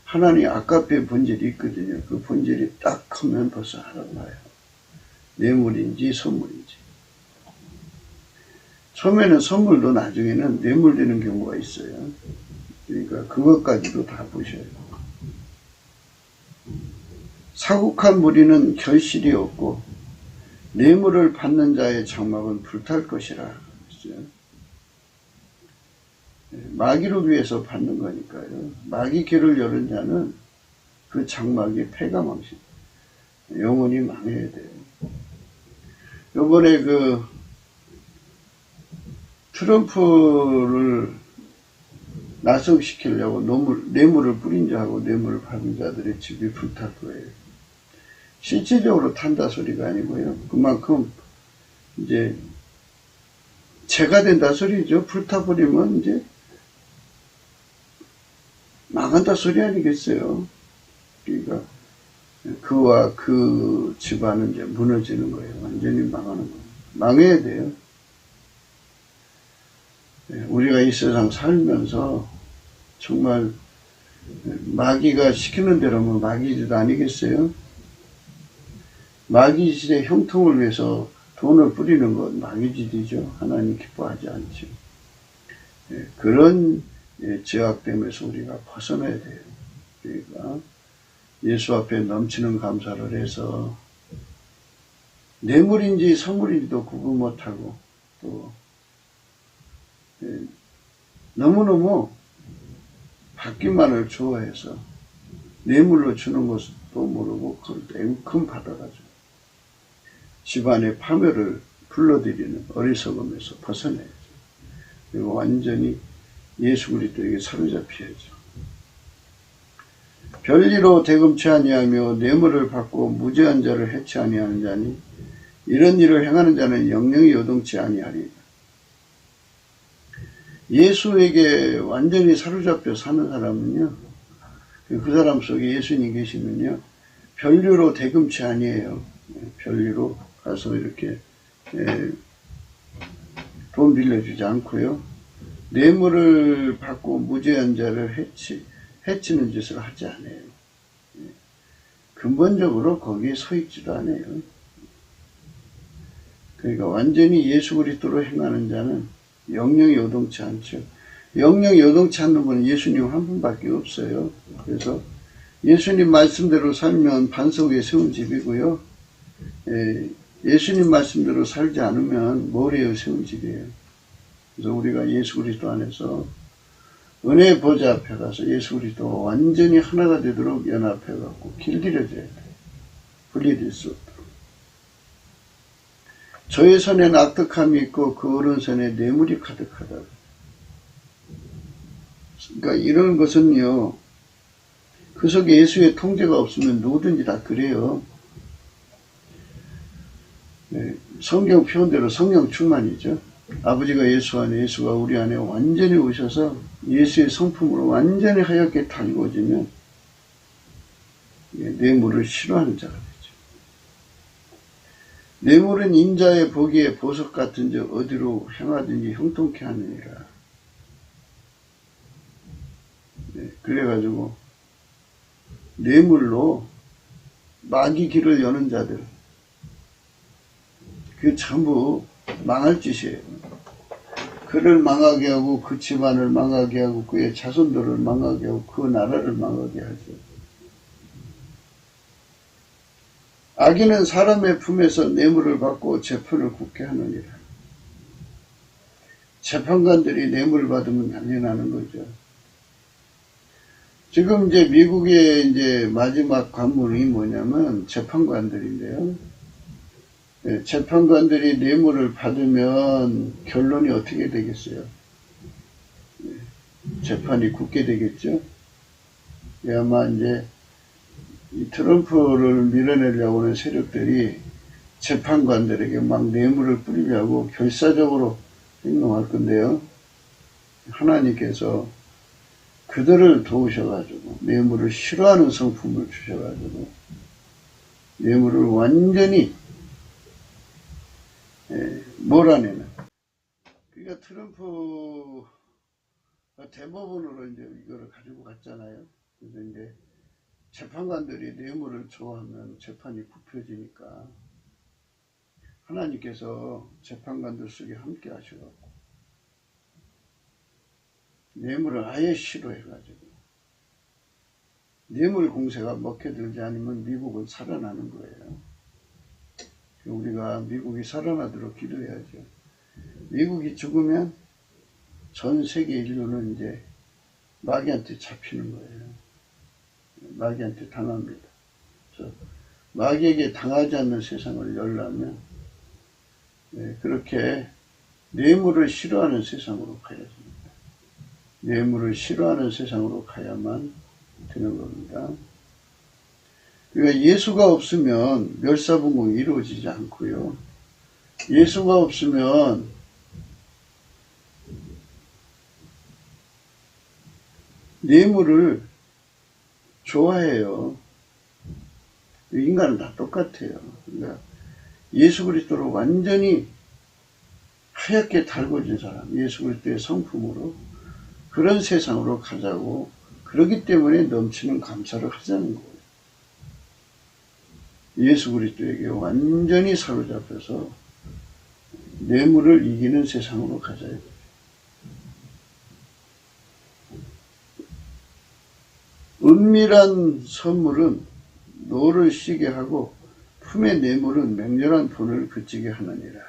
하나님 아까페 본질이 있거든요. 그 본질이 딱 하면 벌써 알아봐요. 뇌물인지 선물인지. 처음에는 선물도 나중에는 뇌물 되는 경우가 있어요. 그러니까 그것까지도 다 보셔야 돼요. 사국한 무리는 결실이 없고 뇌물을 받는 자의 장막은 불탈 것이라 했어요. 마귀를 위해서 받는 거니까요. 마귀 길을 열은 자는 그 장막이 폐가망신, 영원히 망해야 돼요. 요번에 그 트럼프를 나성시키려고 뇌물을 뿌린 자하고 뇌물을 받은 자들의 집이 불탈 거예요. 실질적으로 탄다 소리가 아니고요. 그만큼 이제 재가 된다 소리죠. 불타버리면 이제 망한다 소리 아니겠어요. 그러니까 그와 그 집안은 이제 무너지는 거예요. 완전히 망하는 거예요. 망해야 돼요. 우리가 이 세상 살면서 정말 마귀가 시키는 대로 마귀짓 아니겠어요? 마귀짓의 형통을 위해서 돈을 뿌리는 건 마귀짓이죠. 하나님 기뻐하지 않죠. 그런 죄악됨에서 우리가 벗어나야 돼요. 그러니까 예수 앞에 넘치는 감사를 해서 뇌물인지 선물인지도 구분 못하고 또 너무너무 받기만을 좋아해서 뇌물로 주는 것도 모르고 그걸 앵큼 받아가지고 집안의 파멸을 불러들이는 어리석음에서 벗어나야죠. 그리고 완전히 예수 그리스도에게 사로잡혀야죠. 별리로 대금치 아니하며 뇌물을 받고 무죄한 자를 해치 아니하는 자니 이런 일을 행하는 자는 영영이 요동치 아니하리라. 예수에게 완전히 사로잡혀 사는 사람은요, 그 사람 속에 예수님 계시면요, 별리로 대금치 아니에요. 별리로 가서 이렇게 돈 빌려주지 않고요, 뇌물을 받고 무죄한 자를 해치는 짓을 하지 않아요. 근본적으로 거기에 서 있지도 않아요. 그러니까 완전히 예수 그리스도로 행하는 자는 영영이 요동치 않죠. 영영이 요동치 않는 분은 예수님 한 분밖에 없어요. 그래서 예수님 말씀대로 살면 반석 위에 세운 집이고요. 예수님 말씀대로 살지 않으면 모래에 세운 집이에요. 그래서 우리가 예수 그리스도 안에서 은혜의 보좌 앞에 가서 예수 그리스도와 완전히 하나가 되도록 연합해갖고 길들여져야 돼요. 분리될 수 없도록. 저의 손에는 악덕함이 있고 그 오른손에 뇌물이 가득하다. 그러니까 이런 것은요, 그 속에 예수의 통제가 없으면 누구든지 다 그래요. 성경 표현대로 성령 충만이죠. 아버지가 예수 안에, 예수가 우리 안에 완전히 오셔서 예수의 성품으로 완전히 하얗게 달궈지면 뇌물을 싫어하는 자가 되죠. 뇌물은 인자의 보기에 보석 같은지 어디로 향하든지 형통케 하느니라. 그래가지고 뇌물로 마귀 길을 여는 자들, 그 전부 망할 짓이에요. 그를 망하게 하고 그 집안을 망하게 하고 그의 자손들을 망하게 하고 그 나라를 망하게 하죠. 악인은 사람의 품에서 뇌물을 받고 재판을 굳게 하느니라. 재판관들이 뇌물을 받으면 당연하는 거죠. 지금 이제 미국의 이제 마지막 관문이 뭐냐면 재판관들인데요. 재판관들이 뇌물을 받으면 결론이 어떻게 되겠어요? 재판이 굳게 되겠죠. 아마 이제 이 트럼프를 밀어내려고 하는 세력들이 재판관들에게 막 뇌물을 뿌리려고 결사적으로 행동할 건데요. 하나님께서 그들을 도우셔가지고 뇌물을 싫어하는 성품을 주셔가지고 뇌물을 완전히 몰아내는. 그러니까 트럼프가 대법원으로 이제 이거를 가지고 갔잖아요. 그래서 이제 재판관들이 뇌물을 좋아하면 재판이 굽혀지니까 하나님께서 재판관들 속에 함께 하셔갖고 뇌물을 아예 싫어해가지고 뇌물 공세가 먹혀들지 않으면 미국은 살아나는 거예요. 우리가 미국이 살아나도록 기도해야죠. 미국이 죽으면 전 세계 인류는 이제 마귀한테 잡히는 거예요. 마귀한테 당합니다. 그래서 마귀에게 당하지 않는 세상을 열려면 그렇게 뇌물을 싫어하는 세상으로 가야 됩니다. 뇌물을 싫어하는 세상으로 가야만 되는 겁니다. 그러니까 예수가 없으면 멸사분공이 이루어지지 않고요. 예수가 없으면 뇌물을 좋아해요. 인간은 다 똑같아요. 그러니까 예수 그리스도로 완전히 하얗게 달궈진 사람, 예수 그리스도의 성품으로 그런 세상으로 가자고, 그렇기 때문에 넘치는 감사를 하자는 거예요. 예수 그리스도에게 완전히 사로잡혀서 뇌물을 이기는 세상으로 가져야 돼요. 은밀한 선물은 노를 쉬게 하고 품의 뇌물은 맹렬한 돈을 그치게 하느니라.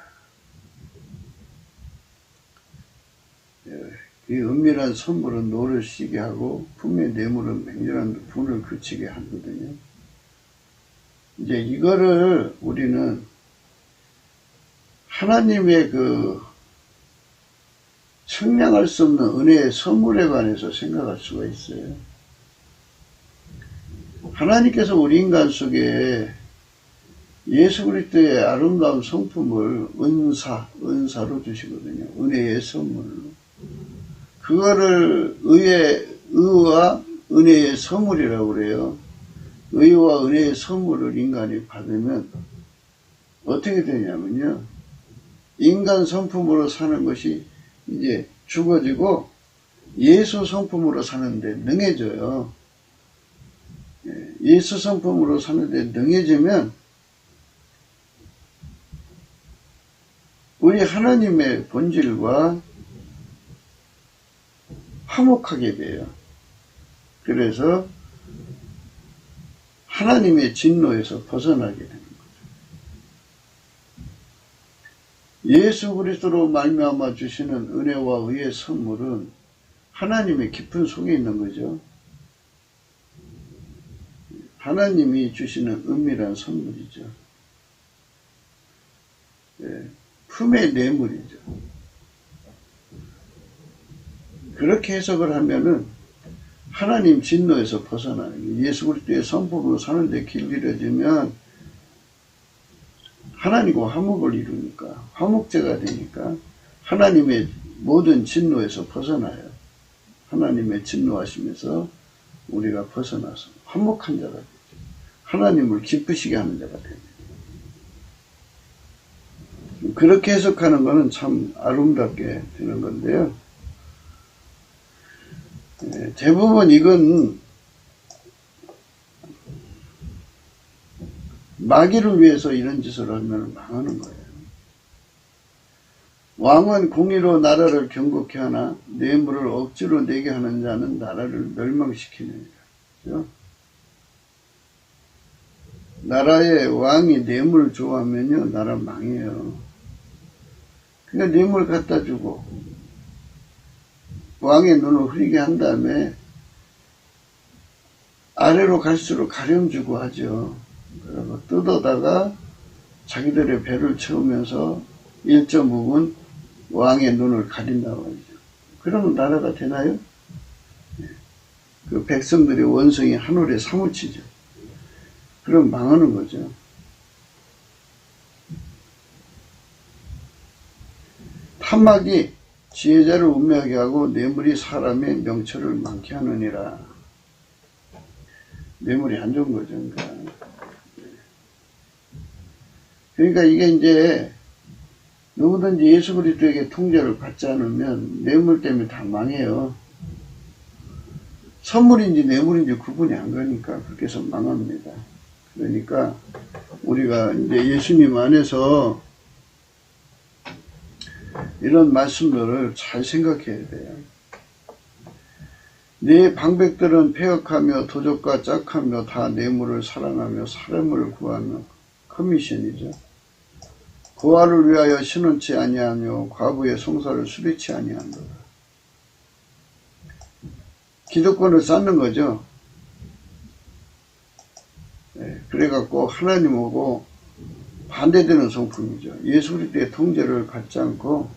이 은밀한 선물은 노를 쉬게 하고 품의 뇌물은 맹렬한 돈을 그치게 하거든요. 이제 이거를 우리는 하나님의 그 측량할 수 없는 은혜의 선물에 관해서 생각할 수가 있어요. 하나님께서 우리 인간 속에 예수 그리스도의 아름다운 성품을 은사로 주시거든요. 은혜의 선물로. 그거를 의와 은혜의 선물이라고 그래요. 의와 은혜의 선물을 인간이 받으면 어떻게 되냐면요. 인간 성품으로 사는 것이 이제 죽어지고 예수 성품으로 사는데 능해져요. 예수 성품으로 사는데 능해지면 우리 하나님의 본질과 화목하게 돼요. 그래서 하나님의 진노에서 벗어나게 되는 거죠. 예수 그리스도로 말미암아 주시는 은혜와 의의 선물은 하나님의 깊은 속에 있는 거죠. 하나님이 주시는 은밀한 선물이죠. 품의 뇌물이죠. 그렇게 해석을 하면은 하나님 진노에서 벗어나는 게 예수 그리스도의 성품으로 사는데 길들여지면 하나님과 화목을 이루니까 화목제가 되니까 하나님의 모든 진노에서 벗어나요. 하나님의 진노하심에서 우리가 벗어나서 화목한 자가 되죠. 하나님을 기쁘시게 하는 자가 됩니다. 그렇게 해석하는 것은 참 아름답게 되는 건데요. 대부분 이건 마귀를 위해서 이런 짓을 하면 망하는 거예요. 왕은 공의로 나라를 경고케 하나 뇌물을 억지로 내게 하는 자는 나라를 멸망시키느니라. 그렇죠? 나라의 왕이 뇌물을 좋아하면요 나라 망해요. 그러니까 뇌물 갖다 주고 왕의 눈을 흐리게 한 다음에 아래로 갈수록 가려주고 하죠. 그리고 뜯어다가 자기들의 배를 채우면서 1.5분 왕의 눈을 가린다고 하죠. 그러면 나라가 되나요? 그 백성들의 원성이 하늘에 사무치죠. 그럼 망하는 거죠. 탐막이 지혜자를 우매하게 하고 뇌물이 사람의 명철을 많게 하느니라. 뇌물이 안 좋은 거죠. 그러니까 이게 이제 누구든지 예수 그리스도에게 통제를 받지 않으면 뇌물 때문에 다 망해요. 선물인지 뇌물인지 구분이 안 가니까 그렇게 해서 망합니다. 그러니까 우리가 이제 예수님 안에서 이런 말씀들을 잘 생각해야 돼요. 네 방백들은 폐역하며 도적과 짝하며 다 뇌물을 사랑하며 사람을 구하며 커미션이죠. 고아를 위하여 신원치 아니하며 과부의 송사를 수리치 아니한다. 기득권을 쌓는 거죠. 그래갖고 하나님하고 반대되는 성품이죠. 예수 그리스도의 통제를 받지 않고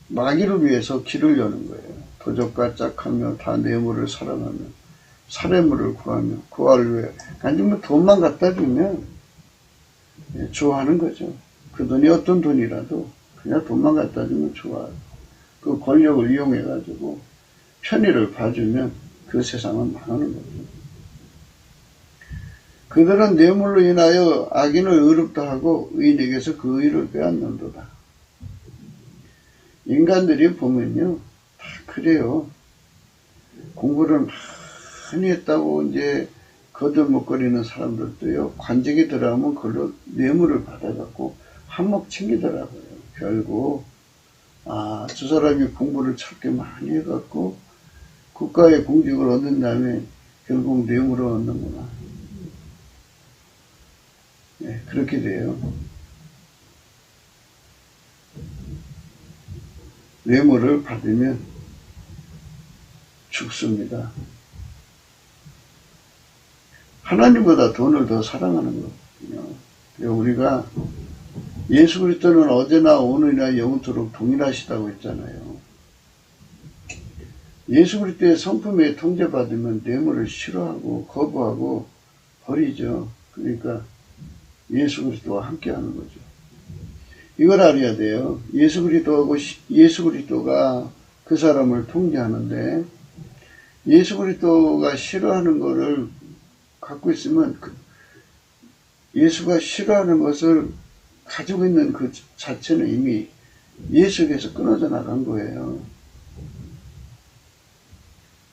마귀를 위해서 길을 여는 거예요. 도적과 짝하며 다 뇌물을 사랑하며 사례물을 구하며 구하를 위해 아니면 돈만 갖다 주면 좋아하는 거죠. 그 돈이 어떤 돈이라도 그냥 돈만 갖다 주면 좋아요. 그 권력을 이용해 가지고 편의를 봐주면 그 세상은 망하는 거죠. 그들은 뇌물로 인하여 악인을 의롭다 하고 의인에게서 그 의를 빼앗는도다. 인간들이 보면요 다 그래요. 공부를 많이 했다고 이제 거들먹거리는 사람들도요 관직에 들어가면 그걸로 뇌물을 받아갖고 한몫 챙기더라고요. 결국 저 사람이 공부를 저렇게 많이 해갖고 국가의 공직을 얻은 다음에 결국 뇌물을 얻는구나. 네, 그렇게 돼요. 뇌물을 받으면 죽습니다. 하나님보다 돈을 더 사랑하는 거거든요. 우리가 예수 그리스도는 어제나 오늘이나 영원토록 동일하시다고 했잖아요. 예수 그리스도의 성품에 통제받으면 뇌물을 싫어하고 거부하고 버리죠. 그러니까 예수 그리스도와 함께하는 거죠. 이걸 알아야 돼요. 예수 그리스도가 그 사람을 통제하는데 예수 그리스도가 싫어하는 거를 갖고 있으면 예수가 싫어하는 것을 가지고 있는 그 자체는 이미 예수에게서 끊어져 나간 거예요.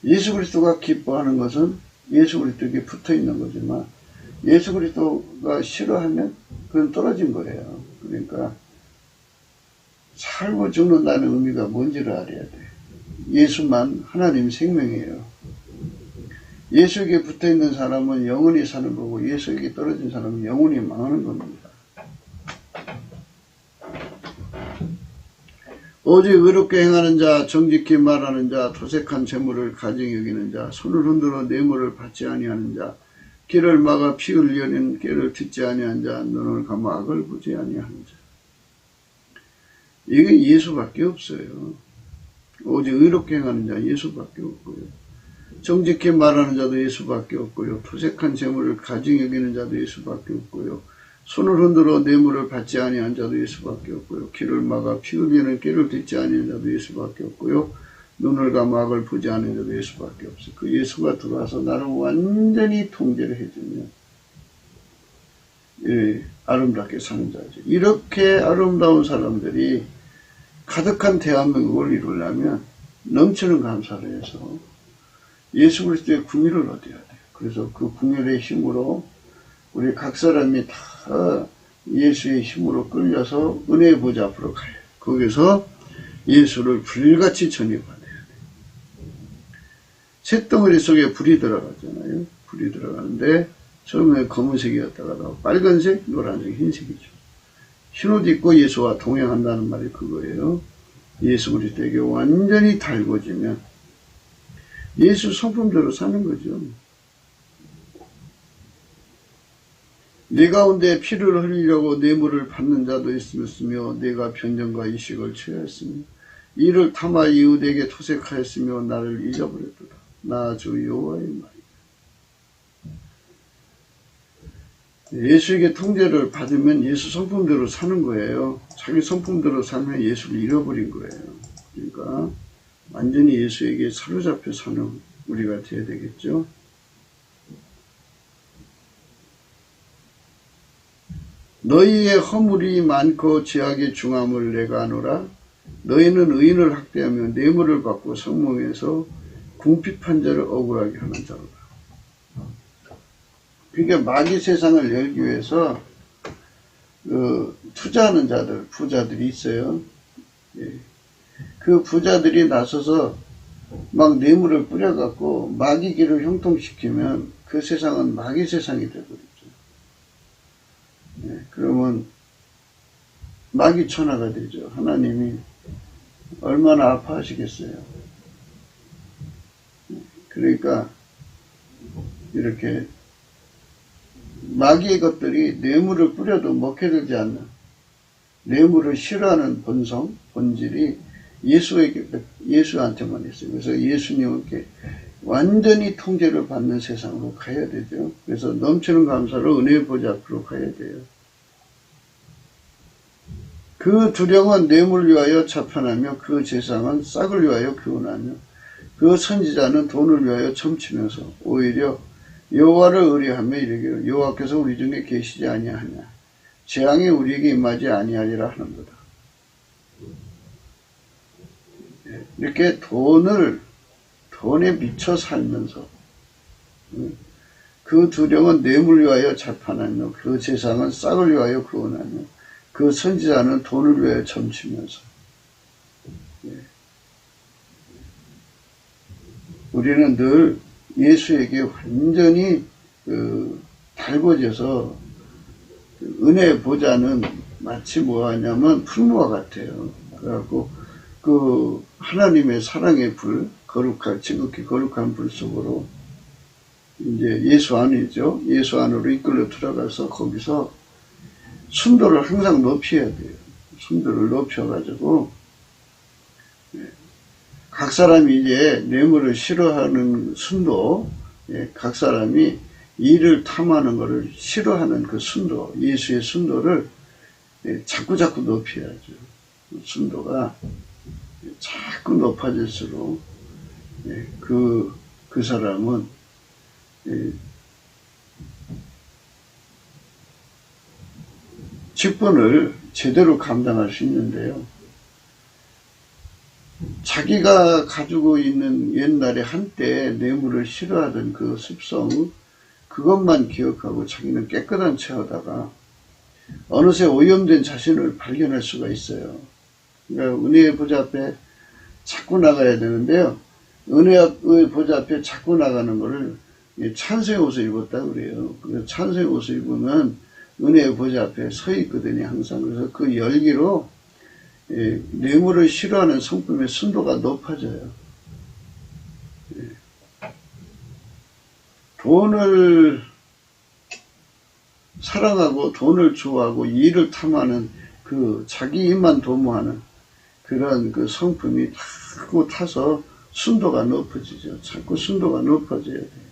예수 그리스도가 기뻐하는 것은 예수 그리스도에게 붙어 있는 거지만 예수 그리스도가 싫어하면 그건 떨어진 거예요. 그러니까 살고 죽는다는 의미가 뭔지를 알아야 돼. 예수만 하나님 생명이에요. 예수에게 붙어 있는 사람은 영원히 사는 거고 예수에게 떨어진 사람은 영원히 망하는 겁니다. 오직 의롭게 행하는 자, 정직히 말하는 자, 토색한 재물을 가증히 여기는 자, 손을 흔들어 뇌물을 받지 아니하는 자, 길을 막아 피 흘리는 길을 듣지 아니한 자, 눈을 감아 악을 보지 아니하는 자. 이게 예수밖에 없어요. 오직 의롭게 행하는 자 예수밖에 없고요. 정직히 말하는 자도 예수밖에 없고요. 토색한 재물을 가증히 여기는 자도 예수밖에 없고요. 손을 흔들어 뇌물을 받지 아니한 자도 예수밖에 없고요. 길을 막아 피 흘리는 길을 듣지 아니한 자도 예수밖에 없고요. 눈을 감아 악을 보지 않은 자도 예수밖에 없어요. 그 예수가 들어와서 나를 완전히 통제를 해주면 아름답게 사는 자죠. 이렇게 아름다운 사람들이 가득한 대한민국을 이루려면 넘치는 감사를 해서 예수 그리스도의 궁유를 얻어야 돼요. 그래서 그 궁유의 힘으로 우리 각 사람이 다 예수의 힘으로 끌려서 은혜의 보좌 앞으로 가요. 거기서 예수를 불같이 전해받아야 돼요. 쇳덩어리 속에 불이 들어가잖아요. 불이 들어가는데 처음에 검은색이었다가 빨간색, 노란색, 흰색이죠. 흰옷 입고 예수와 동행한다는 말이 그거예요. 예수 그리스도에게 완전히 달궈지면 예수 성품대로 사는 거죠. 네 가운데 피를 흘리려고 뇌물을 받는 자도 있으며 내가 변정과 이식을 취하였으며 이를 타마 이웃에게 토색하였으며 나를 잊어버렸도다. 나 주 여호와의 말이다. 예수에게 통제를 받으면 예수 성품대로 사는 거예요. 자기 성품대로 살면 예수를 잃어버린 거예요. 그러니까 완전히 예수에게 사로잡혀 사는 우리가 되어야 되겠죠. 너희의 허물이 많고 죄악의 중함을 내가 아노라. 너희는 의인을 학대하며 뇌물을 받고 성몽에서 궁핍한 자를 억울하게 하는 자로다. 그러니까 마귀 세상을 열기 위해서 투자하는 자들, 부자들이 있어요. 그 부자들이 나서서 막 뇌물을 뿌려갖고 마귀 길을 형통시키면 그 세상은 마귀 세상이 되어버리죠. 그러면 마귀 천하가 되죠. 하나님이 얼마나 아파하시겠어요. 그러니까 이렇게 마귀의 것들이 뇌물을 뿌려도 먹혀들지 않는 뇌물을 싫어하는 본성, 본질이 예수한테만 있어요. 그래서 예수님께 완전히 통제를 받는 세상으로 가야 되죠. 그래서 넘치는 감사로 은혜의 보좌 앞으로 가야 돼요. 그 두령은 뇌물을 위하여 자편하며 그 제사장은 싹을 위하여 교훈하며 그 선지자는 돈을 위하여 점치면서 오히려 여호와를 의뢰하며 이르기를 여호와께서 우리 중에 계시지 아니하냐 재앙이 우리에게 임하지 아니하리라 하는 거다. 이렇게 돈에 미쳐 살면서 그 두령은 뇌물을 위하여 자판하며 그 제사장은 싹을 위하여 구원하며 그 선지자는 돈을 위해 점치면서, 우리는 늘 예수에게 완전히 달궈져서 은혜의 보좌는 마치 뭐하냐면 풀무와 같아요. 그래갖고 그 하나님의 사랑의 불, 지극히 거룩한 불 속으로 이제 예수 안이죠. 예수 안으로 이끌려 들어가서 거기서 순도를 항상 높여야 돼요. 순도를 높여가지고 각 사람이 이제 뇌물을 싫어하는 순도, 각 사람이 이를 탐하는 것을 싫어하는 그 순도, 예수의 순도를 자꾸 높여야죠. 순도가 자꾸 높아질수록 그 사람은 직분을 제대로 감당할 수 있는데요. 자기가 가지고 있는 옛날에 한때 뇌물을 싫어하던 그 습성, 그것만 기억하고 자기는 깨끗한 채 하다가 어느새 오염된 자신을 발견할 수가 있어요. 그러니까 은혜의 보좌 앞에 자꾸 나가야 되는데요. 은혜의 보좌 앞에 자꾸 나가는 거를 찬송의 옷을 입었다 그래요. 그래서 찬송의 옷을 입으면 은혜의 보좌 앞에 서 있거든요, 항상. 그래서 그 열기로 뇌물을 싫어하는 성품의 순도가 높아져요. 돈을 사랑하고 돈을 좋아하고 이를 탐하는 그 자기 입만 도모하는 그런 그 성품이 자꾸 타서 순도가 높아지죠. 자꾸 순도가 높아져야 돼요.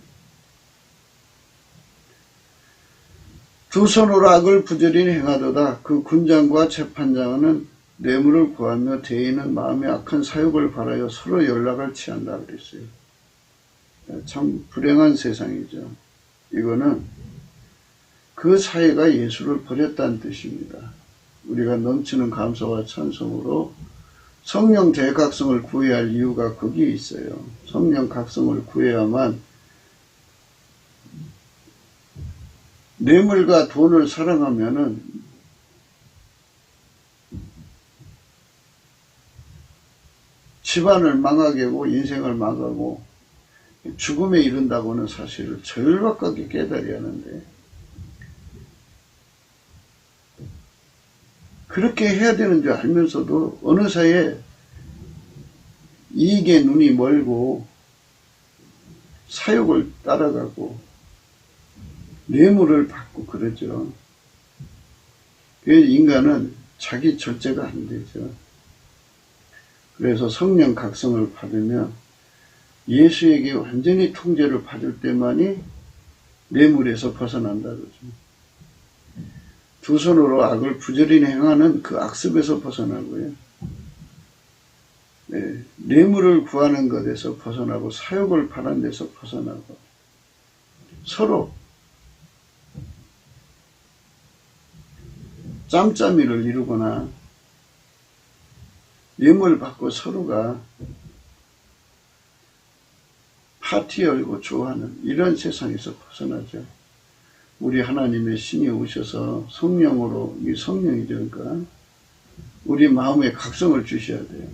두 손으로 악을 부지런히 행하도다. 그 군장과 재판장은 뇌물을 구하며 대인은 마음에 악한 사욕을 바라여 서로 연락을 취한다 그랬어요. 참 불행한 세상이죠. 이거는 그 사회가 예수를 버렸다는 뜻입니다. 우리가 넘치는 감사와 찬송으로 성령 대각성을 구해야 할 이유가 거기에 있어요. 성령 각성을 구해야만 뇌물과 돈을 사랑하면은 집안을 망하게 하고 인생을 망하고 죽음에 이른다고는 사실을 절박하게 깨달아야 하는데 그렇게 해야 되는 줄 알면서도 어느 사이에 이익에 눈이 멀고 사욕을 따라가고 뇌물을 받고 그러죠. 그래서 인간은 자기 절제가 안 되죠. 그래서 성령 각성을 받으면 예수에게 완전히 통제를 받을 때만이 뇌물에서 벗어난다 그러죠. 두 손으로 악을 부지런히 행하는 그 악습에서 벗어나고요. 뇌물을 구하는 것에서 벗어나고 사욕을 바라는 데서 벗어나고 서로 짬짬이를 이루거나 뇌물 받고 서로가 파티 열고 좋아하는 이런 세상에서 벗어나죠. 우리 하나님의 신이 오셔서 성령으로, 이 성령이죠. 그러니까 우리 마음에 각성을 주셔야 돼요.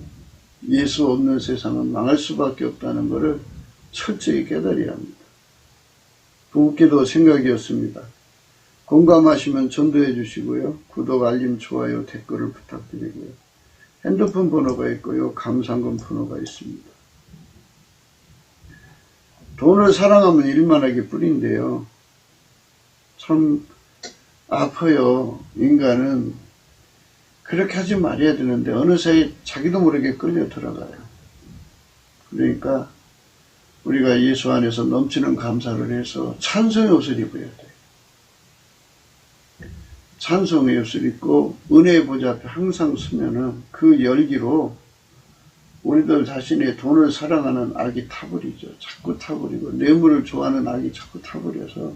예수 없는 세상은 망할 수밖에 없다는 것을 철저히 깨달아야 합니다. 부부기도 생각이었습니다. 공감하시면 전도해 주시고요. 구독, 알림, 좋아요, 댓글을 부탁드리고요. 핸드폰 번호가 있고요. 감상금 번호가 있습니다. 돈을 사랑하면 일만하게 뿌린데요. 참 아파요. 인간은 그렇게 하지 말아야 되는데 어느새 자기도 모르게 끌려 들어가요. 그러니까 우리가 예수 안에서 넘치는 감사를 해서 찬송의 옷을 입어야 돼요. 찬송의 옷을 입고 은혜의 보좌 앞에 항상 서면은 그 열기로 우리들 자신의 돈을 사랑하는 악이 타버리죠. 자꾸 타버리고 뇌물을 좋아하는 악이 자꾸 타버려서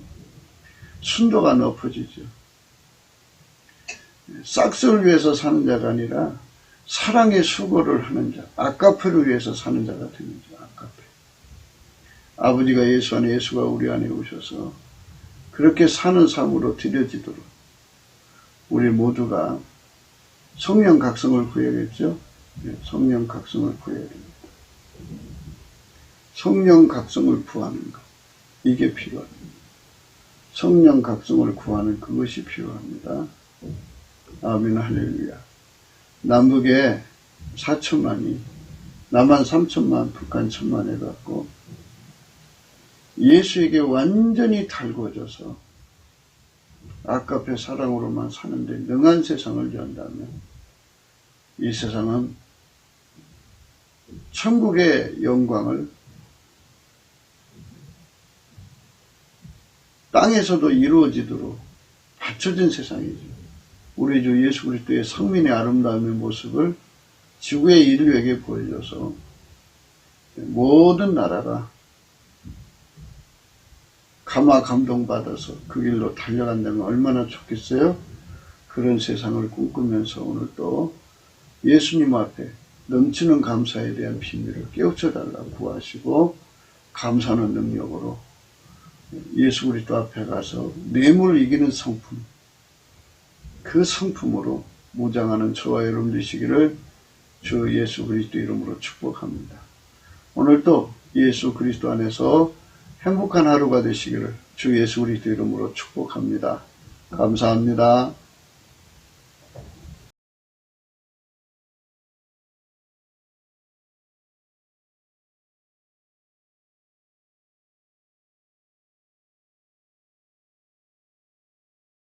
순도가 높아지죠. 싹스를 위해서 사는 자가 아니라 사랑의 수고를 하는 자, 아까페를 위해서 사는 자가 되는 자, 아까페. 아버지가 예수 안에, 예수가 우리 안에 오셔서 그렇게 사는 삶으로 들여지도록 우리 모두가 성령 각성을 구해야겠죠. 성령 각성을 구해야 됩니다. 성령 각성을 구하는 것, 이게 필요합니다. 성령 각성을 구하는 그것이 필요합니다. 아멘, 할렐루야. 남북에 4천만이, 남한 3천만, 북한 1천만 해갖고 예수에게 완전히 달궈져서 아까페 사랑으로만 사는데 능한 세상을 연다면 이 세상은 천국의 영광을 땅에서도 이루어지도록 받쳐진 세상이죠. 우리 주 예수 그리스도의 성민의 아름다움의 모습을 지구의 인류에게 보여줘서 모든 나라가 감화감동받아서 그 길로 달려간다면 얼마나 좋겠어요? 그런 세상을 꿈꾸면서 오늘 또 예수님 앞에 넘치는 감사에 대한 비밀을 깨우쳐달라고 구하시고 감사하는 능력으로 예수 그리스도 앞에 가서 뇌물을 이기는 성품, 그 성품으로 무장하는 저와 여러분 되시기를 주 예수 그리스도 이름으로 축복합니다. 오늘도 예수 그리스도 안에서 행복한 하루가 되시기를 주 예수 그리스도 이름으로 축복합니다. 감사합니다.